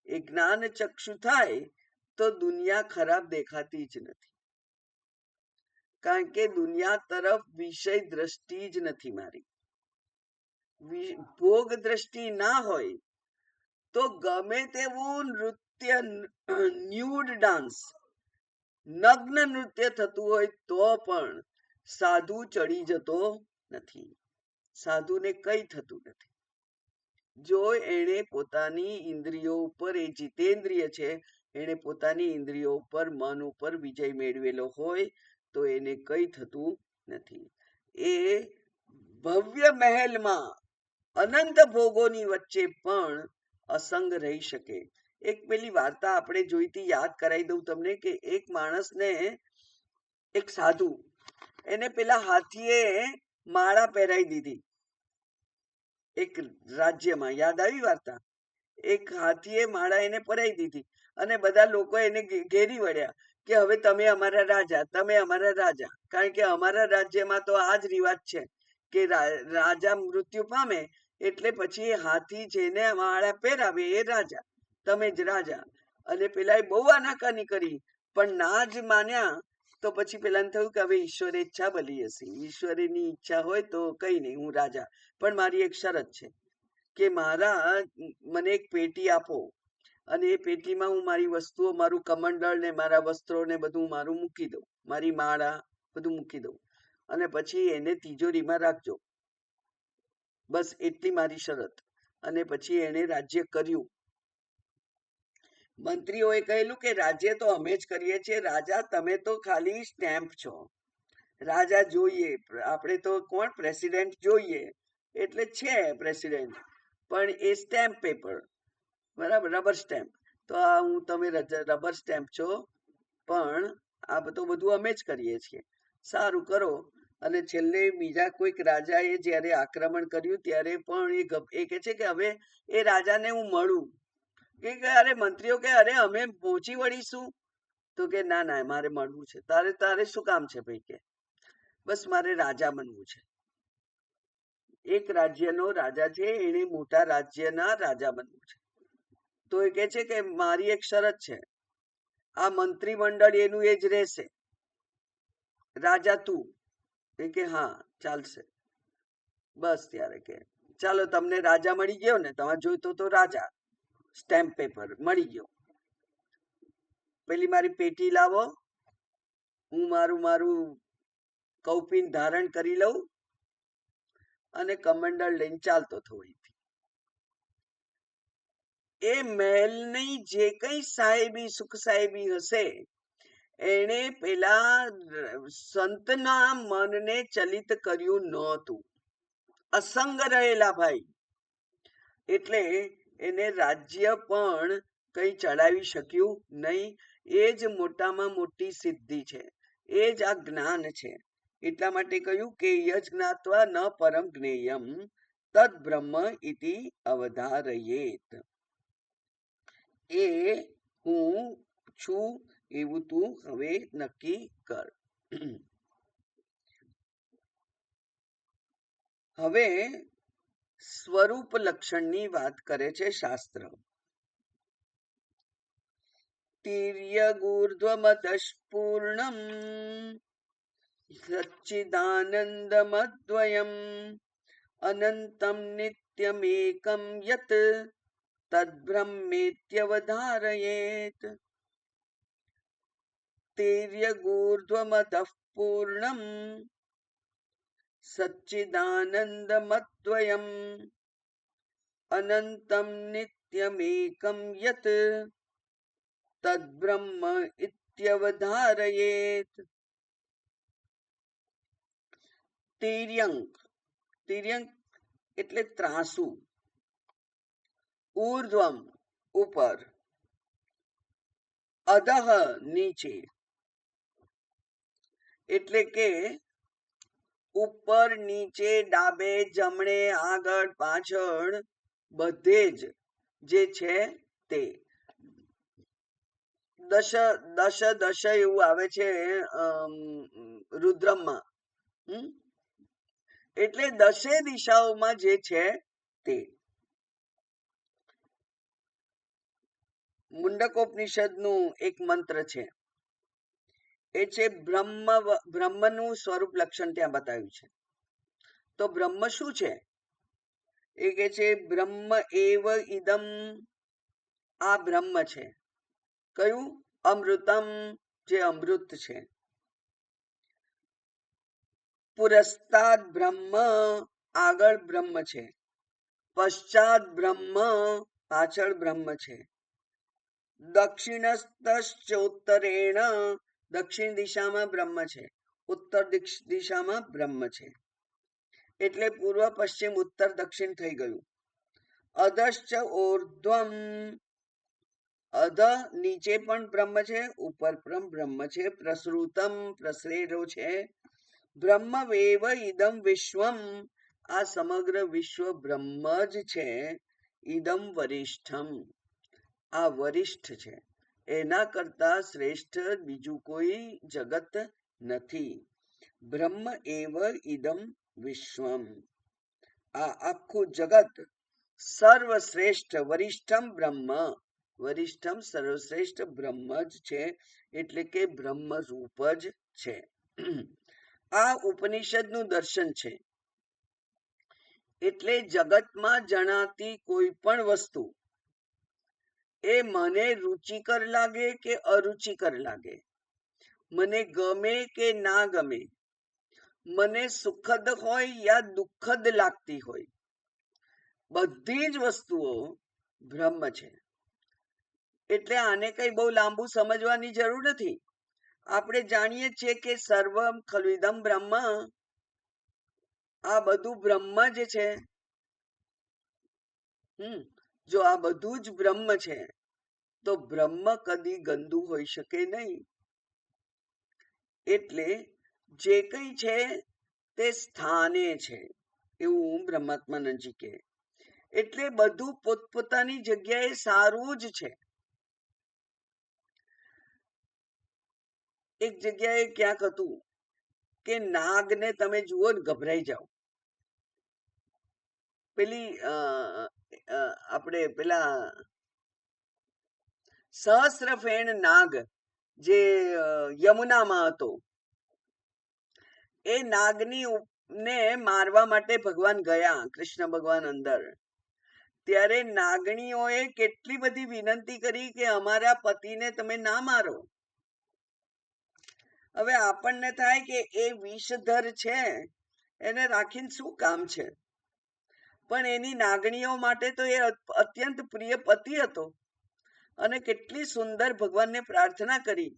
એ જ્ઞાન ચક્ષુ થાય તો દુનિયા ખરાબ દેખાતી જ નથી. કારણ કે દુનિયા તરફ વિષય દ્રષ્ટિ જ નથી મારી. ભોગ દ્રષ્ટિ ના હોય તો ગમે તેવું નૃત્ય, ન્યૂડ ડાન્સ, નગ્ન નૃત્ય થતું હોય તો પણ સાધુ ચડી જતો નથી. સાધુને કઈ થતું નથી. જો એને પોતાની ઇન્દ્રિયો ઉપર, એ જીતેન્દ્રિય છે, એને પોતાની ઇન્દ્રિયો ઉપર, મન ઉપર વિજય મેળવેલો હોય તો એને કઈ થતું નથી. એ ભવ્ય મહેલમાં અનંત ભોગોની વચ્ચે પણ અસંગ રહી શકે. એક પેલી વાર્તા આપણે જોઈતી, યાદ કરાવી દઉં તમને, કે એક માણસને, એક સાધુ, એને પેલા હાથીએ માળા પહેરાવી દીધી એક રાજ્યમાં. યાદ આવી વાર્તા? એક હાથીએ માળા એને પહેરાવી દીધી અને બધા લોકો એને ઘેરી વળ્યા કે હવે તમે અમારા રાજા, તમે અમારા રાજા. કારણ કે અમારા રાજ્યમાં તો આ જ રિવાજ છે કે રાજા મૃત્યુ પામે એટલે પછી હાથી જેને માળા પહેરાવે એ રાજા, તમે જ રાજા. અને પેલા બહુ આનાકાની કરી પણ ના જ માન્યા. તો પછી પેલાને થયું કે હવે ઈશ્વરે ઈચ્છા ભલી હશે, ઈશ્વરની ઈચ્છા હોય તો કઈ નહીં, હું રાજા, પણ મારી એક શરત છે કે મને એક પેટી આપો અને એ પેટીમાં હું મારી વસ્તુઓ, મારું કમંડળ ને મારા વસ્ત્રો ને બધું મારું મૂકી દઉં, મારી માળા બધું મૂકી દઉં, અને પછી એને તિજોરીમાં રાખજો, બસ એટલી મારી શરત. અને પછી એને રાજ્ય કર્યું. મંત્રીઓએ કહેલું કે રાજ્ય તો અમે જ કરીએ છીએ, રાજા તમે તો ખાલી સ્ટેમ્પ છો. રાજા જોઈએ, આપણે તો કોણ? પ્રેસિડેન્ટ જોઈએ. એટલે છે પ્રેસિડેન્ટ, પણ એ સ્ટેમ્પ પેપર, બરાબર, રબર સ્ટેમ્પ. તો આ તમે રબર સ્ટેમ્પ છો, પણ આ બધું અમે જ કરીએ છીએ. સારું કરો. અને છેલ્લે બીજા કોઈક રાજાએ જ્યારે આક્રમણ કર્યું ત્યારે પણ એ કહે છે કે હવે એ રાજાને હું મળું. કે અરે મંત્રીઓ કે અરે અમે પહોંચી વળીશું, તો કે ના ના મારે મળવું છે. તારે તારે શું કામ છે ભાઈ? કે બસ મારે રાજા બનવું છે. એક રાજ્યનો રાજા છે, એને મોટા રાજ્યના રાજા બનવું છે. તો એ કે છે કે મારી એક શરત છે, આ મંત્રીમંડળ એનું એ જ રહેશે, રાજા તું. એ કે હા ચાલશે. બસ ત્યારે કે ચાલો તમને રાજા મળી ગયો ને, તમારે જોઈતો તો રાજા, સ્ટેમ્પ પેપર મળી ગયો. પેલી મારી પેટી લાવો, હું મારું મારું કૌપિન ધારણ કરી લઉં અને કમંડળ લઈને ચાલતો થયો. એ મહેલની જે કઈ સાહેબી સુખ સાહેબી હશે, એને પેલા સંતના મનને ચલિત કર્યું નહોતું. અસંગ રહેલા ભાઈ, એટલે એને રાજ્ય પણ કઈ ચડાવી શક્યું નહીં. એ જ મોટામાં મોટી સિદ્ધિ છે, એ જ આ જ્ઞાન છે. એટલા માટે કહ્યું કે યજ્ઞાત્વા ન પરમ જ્ઞેયમ તદ બ્રહ્મ ઇતિ અવધારયેત. એ હું છું એવું તું હવે નક્કી કર. હવે સ્વરૂપ લક્ષણની વાત કરે છે શાસ્ત્ર. તિર્યગૂર્ધ્વમતઃપૂર્ણમ સચ્ચિદાનંદમદ્વયમ અનંતમ નિત્યમેકમ યત તદ્બ્રહ્મેત્યવધારયેત. તિર્યગૂર્ધ્વમતઃપૂર્ણમ સચ્ચિદાનંદમદ્વયમ અનંતમ નિત્યમેકમ યત તદ્બ્રહ્મ ઇત્યવધારયેત. તિર્યંક, તિર્યંક એટલે ત્રાસુ, ઉર્ધ્વમ ઉપર, અધઃ નીચે, એટલે કે ઉપર નીચે ડાબે જમણે આગળ પાછળ બધે જ જે છે તે. દશ દશ દશ એવું આવે છે રુદ્રમમાં. એટલે દશે દિશાઓમાં જે છે તે. મુંડકોપનિષદનું એક મંત્ર છે, એ છે બ્રહ્મનું સ્વરૂપ લક્ષણ ત્યાં બતાવ્યું છે. તો બ્રહ્મ શું છે? એ કે છે બ્રહ્મ એવ ઇદમ, આ બ્રહ્મ છે. કયું? અમૃતમ, જે અમૃત છે. પુરસ્તાદ બ્રહ્મ, આગળ બ્રહ્મ છે. પશ્ચાત બ્રહ્મ, પાછળ બ્રહ્મ છે. દક્ષિણસ્તશ્ચોત્તરેણ, દક્ષિણ દિશામાં બ્રહ્મ છે, ઉત્તર દિશામાં બ્રહ્મ છે. એટલે પૂર્વ પશ્ચિમ ઉત્તર દક્ષિણ થઈ ગયું. અધશ્ચ ઊર્ધ્વમ, અધ નીચે પણ બ્રહ્મ છે, ઉપર પણ બ્રહ્મ છે. પ્રસૃતમ, પ્રસરેલો છે. બ્રહ્મવેવ ઇદમ વિશ્વમ, આ સમગ્ર વિશ્વ બ્રહ્મ જ છે. ઇદમ વરિષ્ઠમ, આ વરિષ્ઠ છે, એના કરતા શ્રેષ્ઠ બીજું કોઈ જગત નથી. બ્રહ્મ એવ ઇદમ વિશ્વમ, આ આખું જગત સર્વશ્રેષ્ઠ વરિષ્ઠમ બ્રહ્મ, વરિષ્ઠમ સર્વશ્રેષ્ઠ બ્રહ્મ જ છે. એટલે કે બ્રહ્મ રૂપ જ છે. આ ઉપનિષદનું દર્શન છે. એટલે જગતમાં જણાતી કોઈ પણ વસ્તુ એ મને રુચિકર લાગે કે અરુચિકર લાગે, મને ગમે કે ના ગમે, મને સુખદ હોય યા દુઃખદ લાગતી હોય, બધી જ વસ્તુઓ બ્રહ્મ છે. એટલે આને કઈ બહુ લાંબુ સમજવાની જરૂર નથી. આપણે જાણીએ છીએ કે સર્વમ ખલુદમ બ્રહ્મ, આ બધું બ્રહ્મ જ છે. જો આ બધું જ બ્રહ્મ છે તો બ્રહ્મ કદી ગંદુ હોઈ શકે નહીં. એટલે જે કઈ છે તે સ્થાને છે, એવું બ્રહ્માત્માનંદજી કહે. એટલે બધું પોતપોતાની જગ્યાએ સારું જ છે. એક જગ્યાએ ક્યાંક હતું કે નાગને તમે જુઓ ને ગભરાઈ જાઓ. પેલી આપણે પેલા સહસ્રફેણ નાગ જે યમુનામાં હતો, એ નાગની ને મારવા માટે ભગવાન ગયા, કૃષ્ણ ભગવાન અંદર. ત્યારે નાગણીઓએ કેટલી બધી વિનંતી કરી કે અમારા પતિને તમે ના મારો. હવે આપણને થાય કે એ વિષધર છે, એને રાખીને શું કામ છે, પણ એની નાગણીઓ માટે તો એ અત્યંત પ્રિય પતિ હતો. અને કેટલી સુંદર ભગવાનને પ્રાર્થના કરી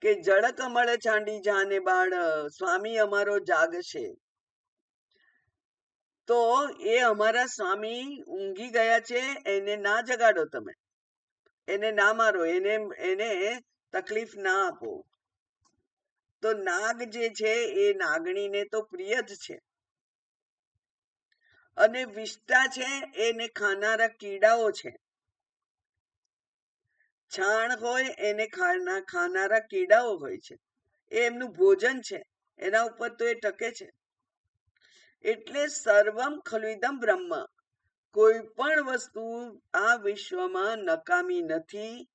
કે જળ કમળ ચાંડી જાને બાળ સ્વામી અમારો જાગશે. તો એ અમારા સ્વામી ઊંઘી ગયા છે, એને ના જગાડો, તમે એને ના મારો, એને તકલીફ ના આપો. તો નાગ જે છે એ નાગણીને તો પ્રિય જ છે. અને વિષ્ટા છે એને ખાનારા કીડાઓ છે. છાણ હોય એને ખાનારા કીડાઓ હોય છે, એ એમનું ભોજન છે, એના ઉપર તો એ ટકે છે. એટલે સર્વમ ખલુદમ બ્રહ્મ, કોઈ પણ વસ્તુ આ વિશ્વમાં નકામી નથી,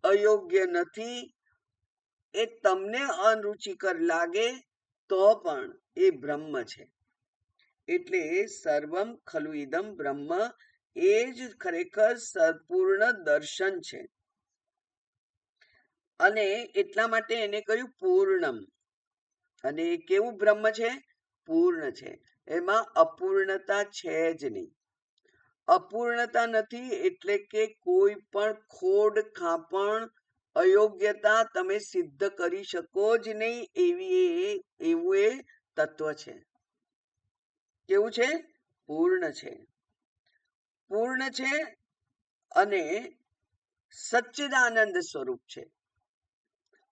અયોગ્ય નથી. એ તમને અરુચિકર લાગે તો પણ એ બ્રહ્મ છે. એટલે સર્વમ ખલુ ઇદમ બ્રહ્મ, એ જ ખરેખર સંપૂર્ણ દર્શન છે. અને એટલા માટે એને કહ્યું પૂર્ણમ. અને એ કેવું બ્રહ્મ છે? પૂર્ણ છે. એમાં અપૂર્ણતા છે જ નહીં. અપૂર્ણતા નથી એટલે કે કોઈ પણ ખોડ ખાપણ અયોગ્યતા તમે સિદ્ધ કરી શકો જ નહીં, એવું એ તત્વ છે. કેવું છે? પૂર્ણ છે. પૂર્ણ છે અને સચ્ચિદાનંદ સ્વરૂપ છે.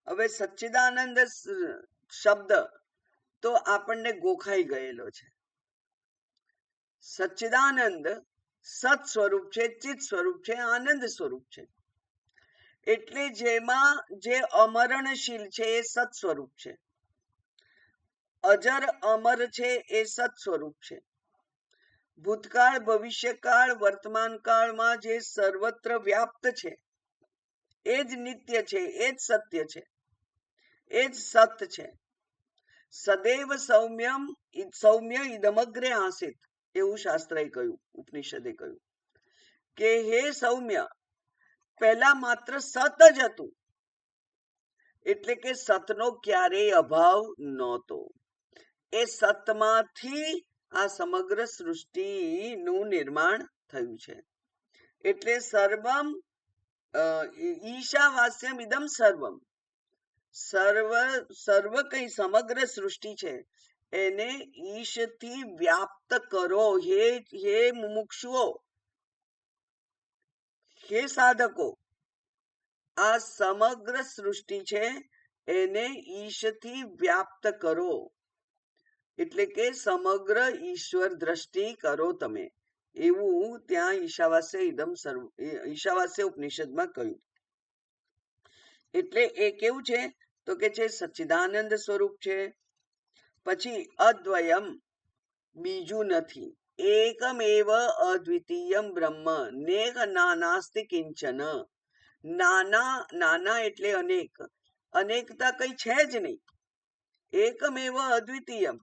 હવે સચ્ચિદાનંદ શબ્દ તો આપણને ગોખાઈ ગયેલો છે. સચ્ચિદાનંદ સત સ્વરૂપ છે, ચિત સ્વરૂપ છે, આનંદ સ્વરૂપ છે. એટલે જેમાં જે અમરણશીલ છે એ સત સ્વરૂપ છે. અજર અમર છે એ સત સ્વરૂપ છે. ભૂતકાળ, ભવિષ્યકાળ, વર્તમાન કાળમાં જે સર્વત્ર વ્યાપ્ત છે એ જ નિત્ય છે, એ જ સત્ય છે, એ જ સત છે. સદૈવ સૌમ્ય ઇદમગ્રે આસિત, એવું શાસ્ત્રએ કહ્યું, ઉપનિષદે કહ્યું કે હે સૌમ્ય, પહેલા માત્ર સત જ હતું. એટલે કે સતનો ક્યારેય અભાવ નહોતો. એ સતમાંથી આ સમગ્ર સૃષ્ટિનું નિર્માણ થયું છે. એટલે સર્વમ ઈશાવાસ્યમ ઇદમ સર્વમ, સર્વ કઈ સમગ્ર સૃષ્ટિ છે એને ઈશથી વ્યાપ્ત કરો. હે મુમુક્ષુઓ, હે સાધકો, આ સમગ્ર સૃષ્ટિ છે એને ઈશથી વ્યાપ્ત કરો. એટલે કે સમગ્ર ઈશ્વર દ્રષ્ટિ કરો તમે, એવું ત્યાં ઈશાવાસ્ય ઉપનિષદમાં કહ્યું. એટલે એ કેવું છે તો કે છે સચ્ચિદાનંદ સ્વરૂપ છે. પછી અદ્વયમ, બીજું નથી. એકમેવ અદ્વિતીયમ બ્રહ્મ, નેહ નાનાસ્તિ કિંચન. નાના એટલે અનેક, અનેકતા કઈ છે જ નહીં. એકમેવ અદ્વિતીયમ,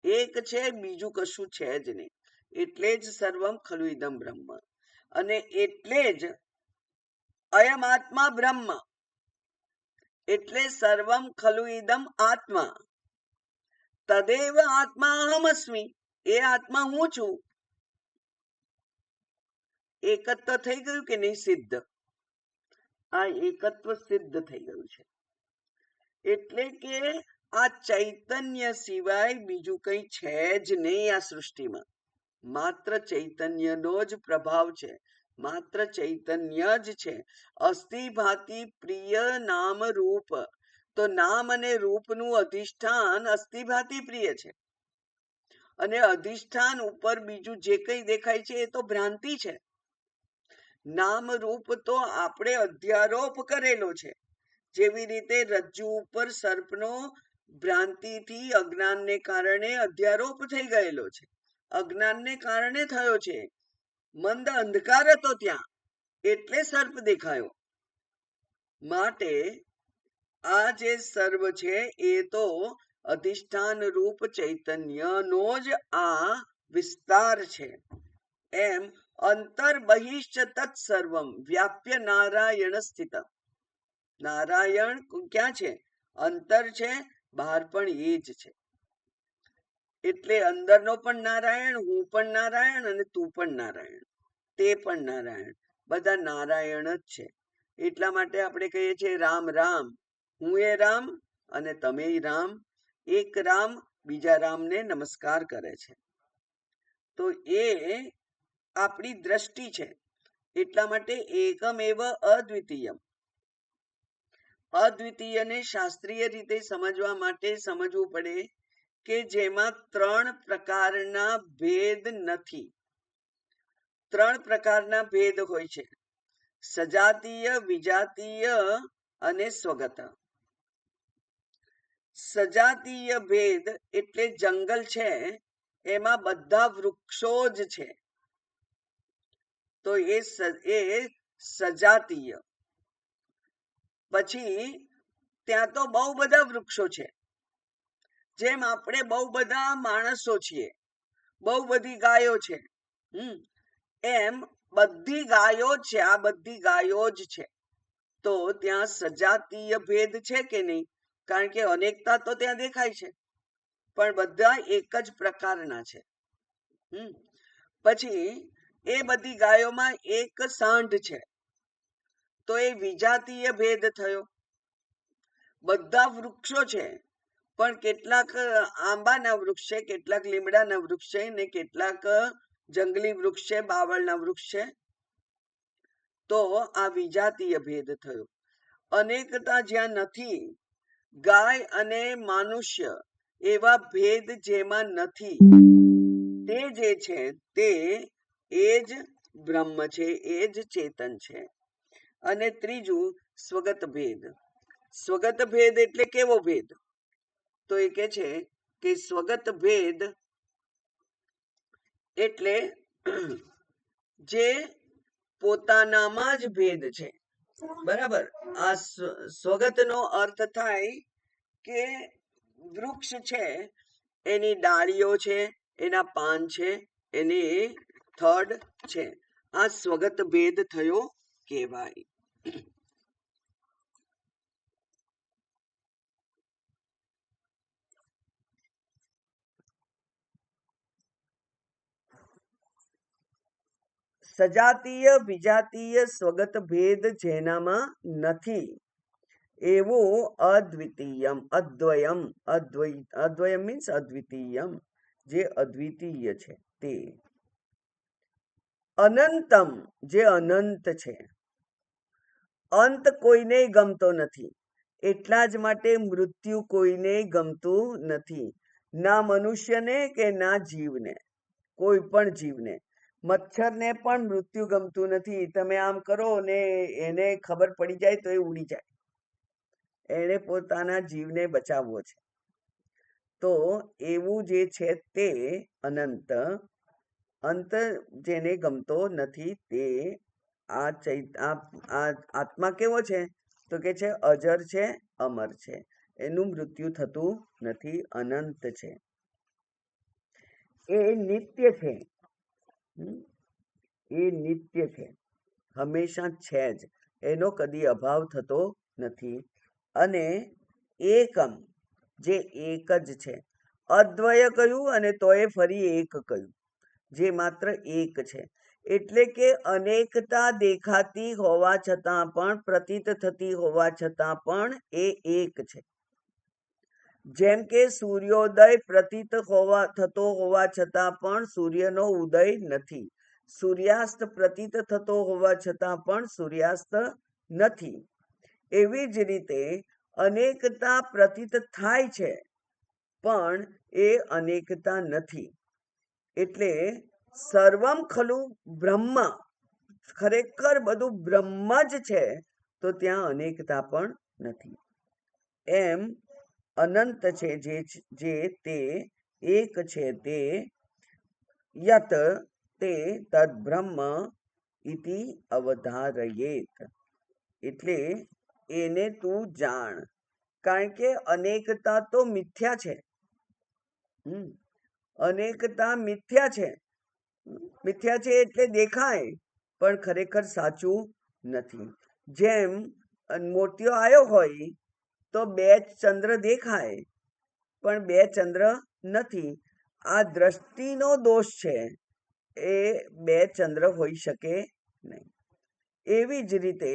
એક છે, બીજું કશું છે જ નહીં. એટલે જ સર્વમ ખલુ ઇદમ બ્રહ્મ. અને એટલે જ અયમ આત્મા બ્રહ્મ, એટલે સર્વમ ખલુ ઇદમ આત્મા. તદેવ આત્મા અહમ અસ્મિ, એ આત્મા હું છું. એકત્વ થઈ ગયું કે નહીં? સિદ્ધ. આ એકત્વ સિદ્ધ થઈ ગયું છે. એટલે કે આ ચૈતન્ય સિવાય બીજું કઈ છે જ નહીં આ સૃષ્ટિમાં. માત્ર ચૈતન્યનો જ પ્રભાવ છે, માત્ર ચૈતન્ય જ છે. અસ્થિ ભાતિ પ્રિય નામ રૂપ, તો નામ અને રૂપનું અધિષ્ઠાન અસ્થિભાતિ પ્રિય છે. અને અધિષ્ઠાન ઉપર બીજું જે કંઈ દેખાય છે એ તો ભ્રાંતિ છે. નામ રૂપ તો આપણે અધ્યારોપ કરેલો છે. જેવી રીતે રજ્જુ ઉપર સર્પનો ભ્રાંતિથી અજ્ઞાનને કારણે અધ્યારોપ થઈ ગયેલો છે, અજ્ઞાનને કારણે થયો છે. મંદ અંધકાર હતો ત્યાં, એટલે સર્પ દેખાયો. માટે આ જે સર્વ છે એ તો અધિષ્ઠાન રૂપ ચૈતન્યનો જ આ વિસ્તાર છે. એમ અંતર બહિશ્ચ તત્સર્વમ વ્યાપ્ય નારાયણ સ્થિત. નારાયણ ક્યાં છે? અંતર છે, બહાર પણ એ જ છે. એટલે અંદરનો પણ નારાયણ, હું પણ નારાયણ, અને તું પણ નારાયણ, તે પણ નારાયણ, બધા નારાયણ જ છે. એટલા માટે આપણે કહીએ છીએ રામ રામ, હું એ રામ અને તમે રામ. એક રામ બીજા રામને નમસ્કાર કરે છે. તો એ આપણી દ્રષ્ટિ છે. એટલા માટે એકમ એવ અદ્વિતીયમ. અદ્વિતીયને શાસ્ત્રીય રીતે સમજવા માટે સમજવું પડે કે જેમાં ત્રણ પ્રકારના ભેદ નથી. ત્રણ પ્રકારના ભેદ હોય છે: સજાતીય, વિજાતીય અને સ્વગત. સજાતીય ભેદ એટલે જંગલ છે, એમાં બધા વૃક્ષો જ છે, તો એ સજાતીય. પછી ત્યાં તો બહુ બધા વૃક્ષો છે, જેમ આપણે બહુ બધા માણસો છીએ, બહુ બધી ગાયો છે, એમ બધી ગાયો જ છે, આ બધી ગાયો જ છે. તો ત્યાં સજાતીય ભેદ છે કે નહીં? કારણ કે અનેકતા તો ત્યાં દેખાય છે, પણ બધા એક જ પ્રકારના છે. પછી એ બધી ગાયોમાં એક સાંઢ છે, તો એ વિજાતીય ભેદ થયો. બધા વૃક્ષો છે, પણ કેટલાક આંબાના વૃક્ષ છે, કેટલાક લીમડાના વૃક્ષ છે, ને કેટલાક જંગલી વૃક્ષ છે, બાવળના વૃક્ષ છે, તો આ વિજાતીય ભેદ થયો. અનેકતા જ્યાં નથી, ગાય અને માનુષ્ય એવા ભેદ જેમાં નથી, તે જે છે તે એ જ બ્રહ્મ છે, એ જ ચેતન છે. અને ત્રીજું સ્વગત ભેદ. સ્વગત ભેદ એટલે કેવો ભેદ? તો એ કે છે કે સ્વગત ભેદ એટલે જે પોતાનામાં જ ભેદ છે. બરાબર. આ સ્વગતનો અર્થ થાય કે વૃક્ષ છે, એની ડાળીઓ છે, એના પાન છે, એની થડ છે, આ સ્વગત ભેદ થયો કહેવાય. સજાતીય, વિજાતીય, સ્વગત ભેદ જેનામાં નથી, એવું અદ્વિતીયમ, અદ્વયમ, અદ્વયમ મીન્સ અદ્વિતીયમ, જે અદ્વિતીય છે તે. અનંતમ, જે અનંત છે. અંત કોઈને ગમતો નથી, એટલા જ માટે મૃત્યુ કોઈને ગમતું નથી, ના મનુષ્યને કે ના જીવને, કોઈ પણ જીવને. મચ્છરને પણ મૃત્યુ ગમતું નથી. તમે આમ કરો ને એને ખબર પડી જાય તો એ ઉડી જાય, એને પોતાના જીવને બચાવવો છે. તો એવું જે છે તે અનંત, અંત જેને ગમતો નથી તે આ આત્મા કેવો છે? તો કે છે અજર છે, અમર છે, એનું મૃત્યુ થતું નથી, અનંત છે, એ નિત્ય છે. એ નિત્ય છે, હંમેશા છે જ, એનો કદી અભાવ થતો નથી. અને એકમ, જે એક જ છે. અદ્વય કહ્યું અને તોય ફરી એક કહ્યું, જે માત્ર એક છે. એટલે કે અનેકતા દેખાતી હોવા છતાં પણ, પ્રતીત થતી હોવા છતાં પણ એ એક છે. જેમ કે સૂર્યોદય પ્રતીત થતો હોવા છતાં પણ સૂર્યનો ઉદય નથી, સૂર્યાસ્ત પ્રતીત થતો હોવા છતાં પણ સૂર્યાસ્ત નથી. એવી જ રીતે અનેકતા પ્રતીત થાય છે, પણ એ અનેકતા નથી. એટલે સર્વમ ખલુ બ્રહ્મ, ખરેખર બધું બ્રહ્મ જ છે, તો ત્યાં અનેકતા પણ નથી. એમ અનંત છે જે તે એક છે તે યત તે તદ બ્રહ્મ ઇતિ અવધારયેત. એટલે એને તું જાણ, કારણ કે અનેકતા તો મિથ્યા છે. અનેકતા મિથ્યા છે. મિથ્યા છે એટલે દેખાય પણ ખરેખર સાચું નથી. જેમ મોતિયો આવ્યો હોય તો બે ચંદ્ર દેખાય પણ બે ચંદ્ર નથી. આ દ્રષ્ટિનો દોષ છે, એ બે ચંદ્ર હોઈ શકે નહીં. એવી જ રીતે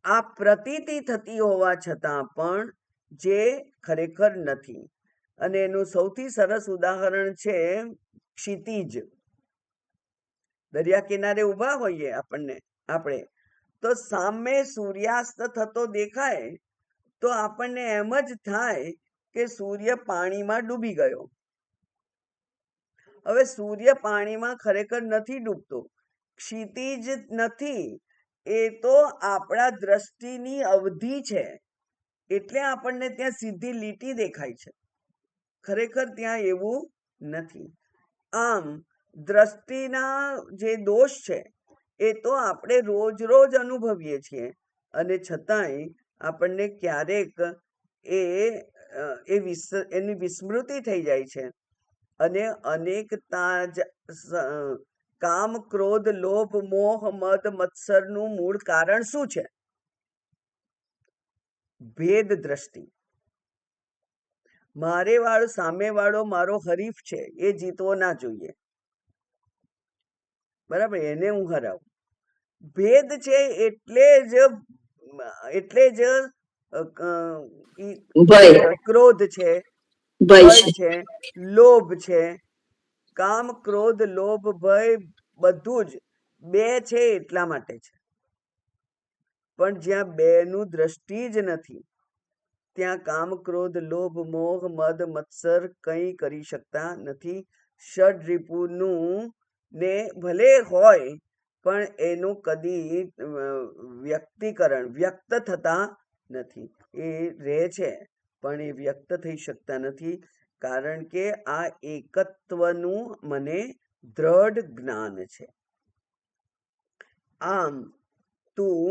આ પ્રતીતિ થતી હોવા છતાં પણ જે ખરેખર નથી. અને એનું સૌથી સરસ ઉદાહરણ છે ક્ષિતિજ. દરિયા કિનારે ઊભા હોઈએ આપણે તો સામે સૂર્યાસ્ત થતો દેખાય તો આપણને એમ જ થાય કે સૂર્ય પાણીમાં ડૂબી ગયો. હવે સૂર્ય પાણીમાં ખરેખર નથી ડૂબતો, ક્ષિતિજ નથી, એ તો આપણા દ્રષ્ટિની અવધિ છે. એટલે આપણને ત્યાં સીધી લીટી દેખાય છે, ખરેખર ત્યાં એવું નથી. આમ દ્રષ્ટિના જે દોષ છે એ તો આપણે રોજ રોજ અનુભવીએ છીએ, અને છતાંય આપણને ક્યારેક એની વિસ્મૃતિ થઈ જાય છે. અને અનેકતા કામ, ક્રોધ, લોભ, મોહ, મદ, મત્સરનું મૂળ કારણ શું છે? ભેદ દ્રષ્ટિ. મારે વાળો સામે વાળો મારો હરીફ છે, એ જીતવો ના જોઈએ, બરાબર, એને હું હરાવું. ભેદ છે એટલે જ ક્રોધ છે, ભય છે, લોભ છે. કામ, ક્રોધ, લોભ, ભય બધું જ બે છે એટલા માટે છે. પણ જ્યાં બે નું દ્રષ્ટિ જ નથી ત્યાં કામ, ક્રોધ, લોભ, મોહ, મદ, મત્સર કંઈ કરી શકતા નથી. ષડરિપુનું ને ભલે હોય પણ એનું કદી વ્યક્ત થતા નથી. એ રહે છે પણ એ વ્યક્ત થઈ શકતા નથી, કારણ કે આ એકત્વનું મને દ્રઢ જ્ઞાન છે. આમ તું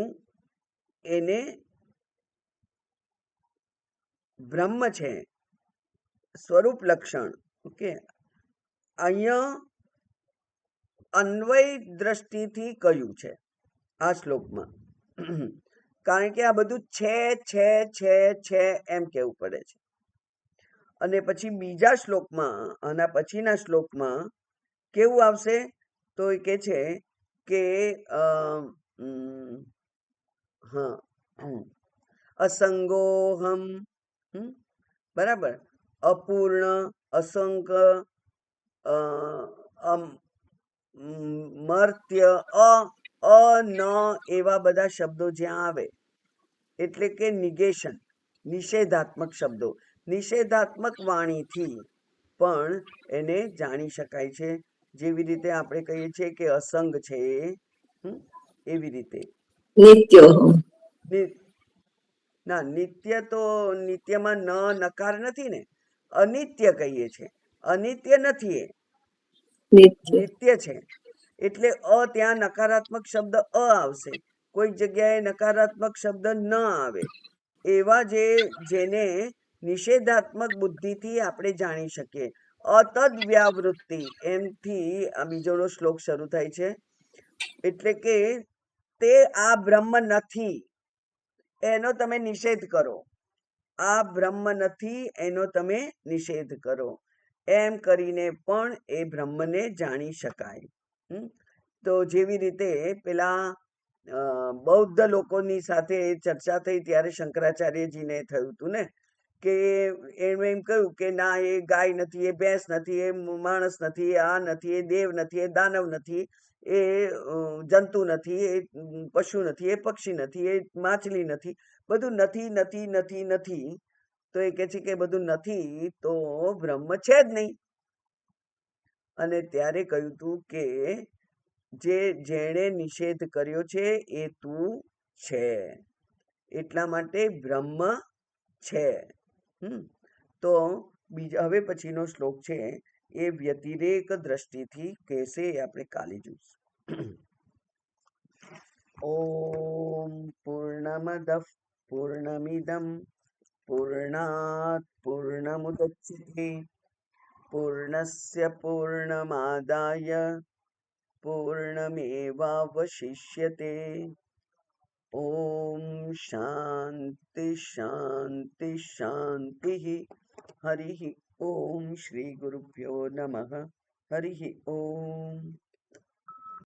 એને બ્રહ્મ છે, સ્વરૂપ લક્ષણ. ઓકે, અહીંયા અન્વય દ્રષ્ટિથી કહ્યું છે આ શ્લોકમાં, કારણ કે આ બધું છે છે છે છે એમ કેવું પડે છે. અને પછી બીજા શ્લોકમાં, આના પછીના શ્લોકમાં કેવું આવશે? તો એ કે છે કે હા, અસંગોહમ, બરાબર, અપૂર્ણ, અસંક, મર્ત્ય, ન એવા બધા શબ્દો જ્યાં આવે એટલે કે નિગેશન, નિષેધાત્મક શબ્દો. નિષેધાત્મક વાણીથી પણ એને જાણી શકાય છે. જેવી રીતે આપણે કહીએ છીએ કે અસંગ છે, એવી રીતે નિત્ય. ના, નિત્ય તો નિત્યમાં નકાર નથી ને, અનિત્ય કહીએ છે. અનિત્ય નથી, એ નિત્ય છે. એટલે ત્યાં નકારાત્મક શબ્દ આવશે, કોઈક જગ્યાએ નકારાત્મક શબ્દ ન આવે. એવા જેને નિષેધાત્મક બુદ્ધિથી આપણે જાણી શકીએ. અતદ વ્યાવૃત્તિ એમથી આ બીજો શ્લોક શરૂ થાય છે. એટલે કે તે આ બ્રહ્મ નથી એનો તમે નિષેધ કરો. આ બ્રહ્મ નથી એનો તમે નિષેધ કરો. એમ કરીને પણ એ બ્રહ્મને જાણી શકાય. તો જેવી રીતે પેલા બૌદ્ધ લોકોની સાથે ચર્ચા થઈ ત્યારે શંકરાચાર્યજીને થયું હતું ને કે એમણે એમ કહ્યું કે ના, એ ગાય નથી, એ ભેંસ નથી, એ માણસ નથી, આ નથી, એ દેવ નથી, એ દાનવ નથી, એ જંતુ નથી, એ પશુ નથી, એ પક્ષી નથી, એ માછલી નથી, બધું નથી નથી નથી નથી. તો એ કે છે કે બધું નથી તો બ્રહ્મ છે જ નહીં. અને ત્યારે કહ્યું તું કે જેણે નિષેધ કર્યો છે એ તું છે. એટલા માટે બ્રહ્મ છે. તો હવે પછીનો શ્લોક છે એ વ્યતિરેક દ્રષ્ટિથી કહેશે, આપણે કાલે જોઈશું. ઓમ પૂર્ણમદ પૂર્ણમિદમ પૂર્ણાત પૂર્ણમુદચ્યતે પૂર્ણસ્ય પૂર્ણમાદાય પૂર્ણમેવાવશિષ્યતે. ઓમ શાંતિ શાંતિ શાંતિ. હરિ ઓમ. શ્રી ગુરુભ્યો નમઃ. હરિ ઓમ.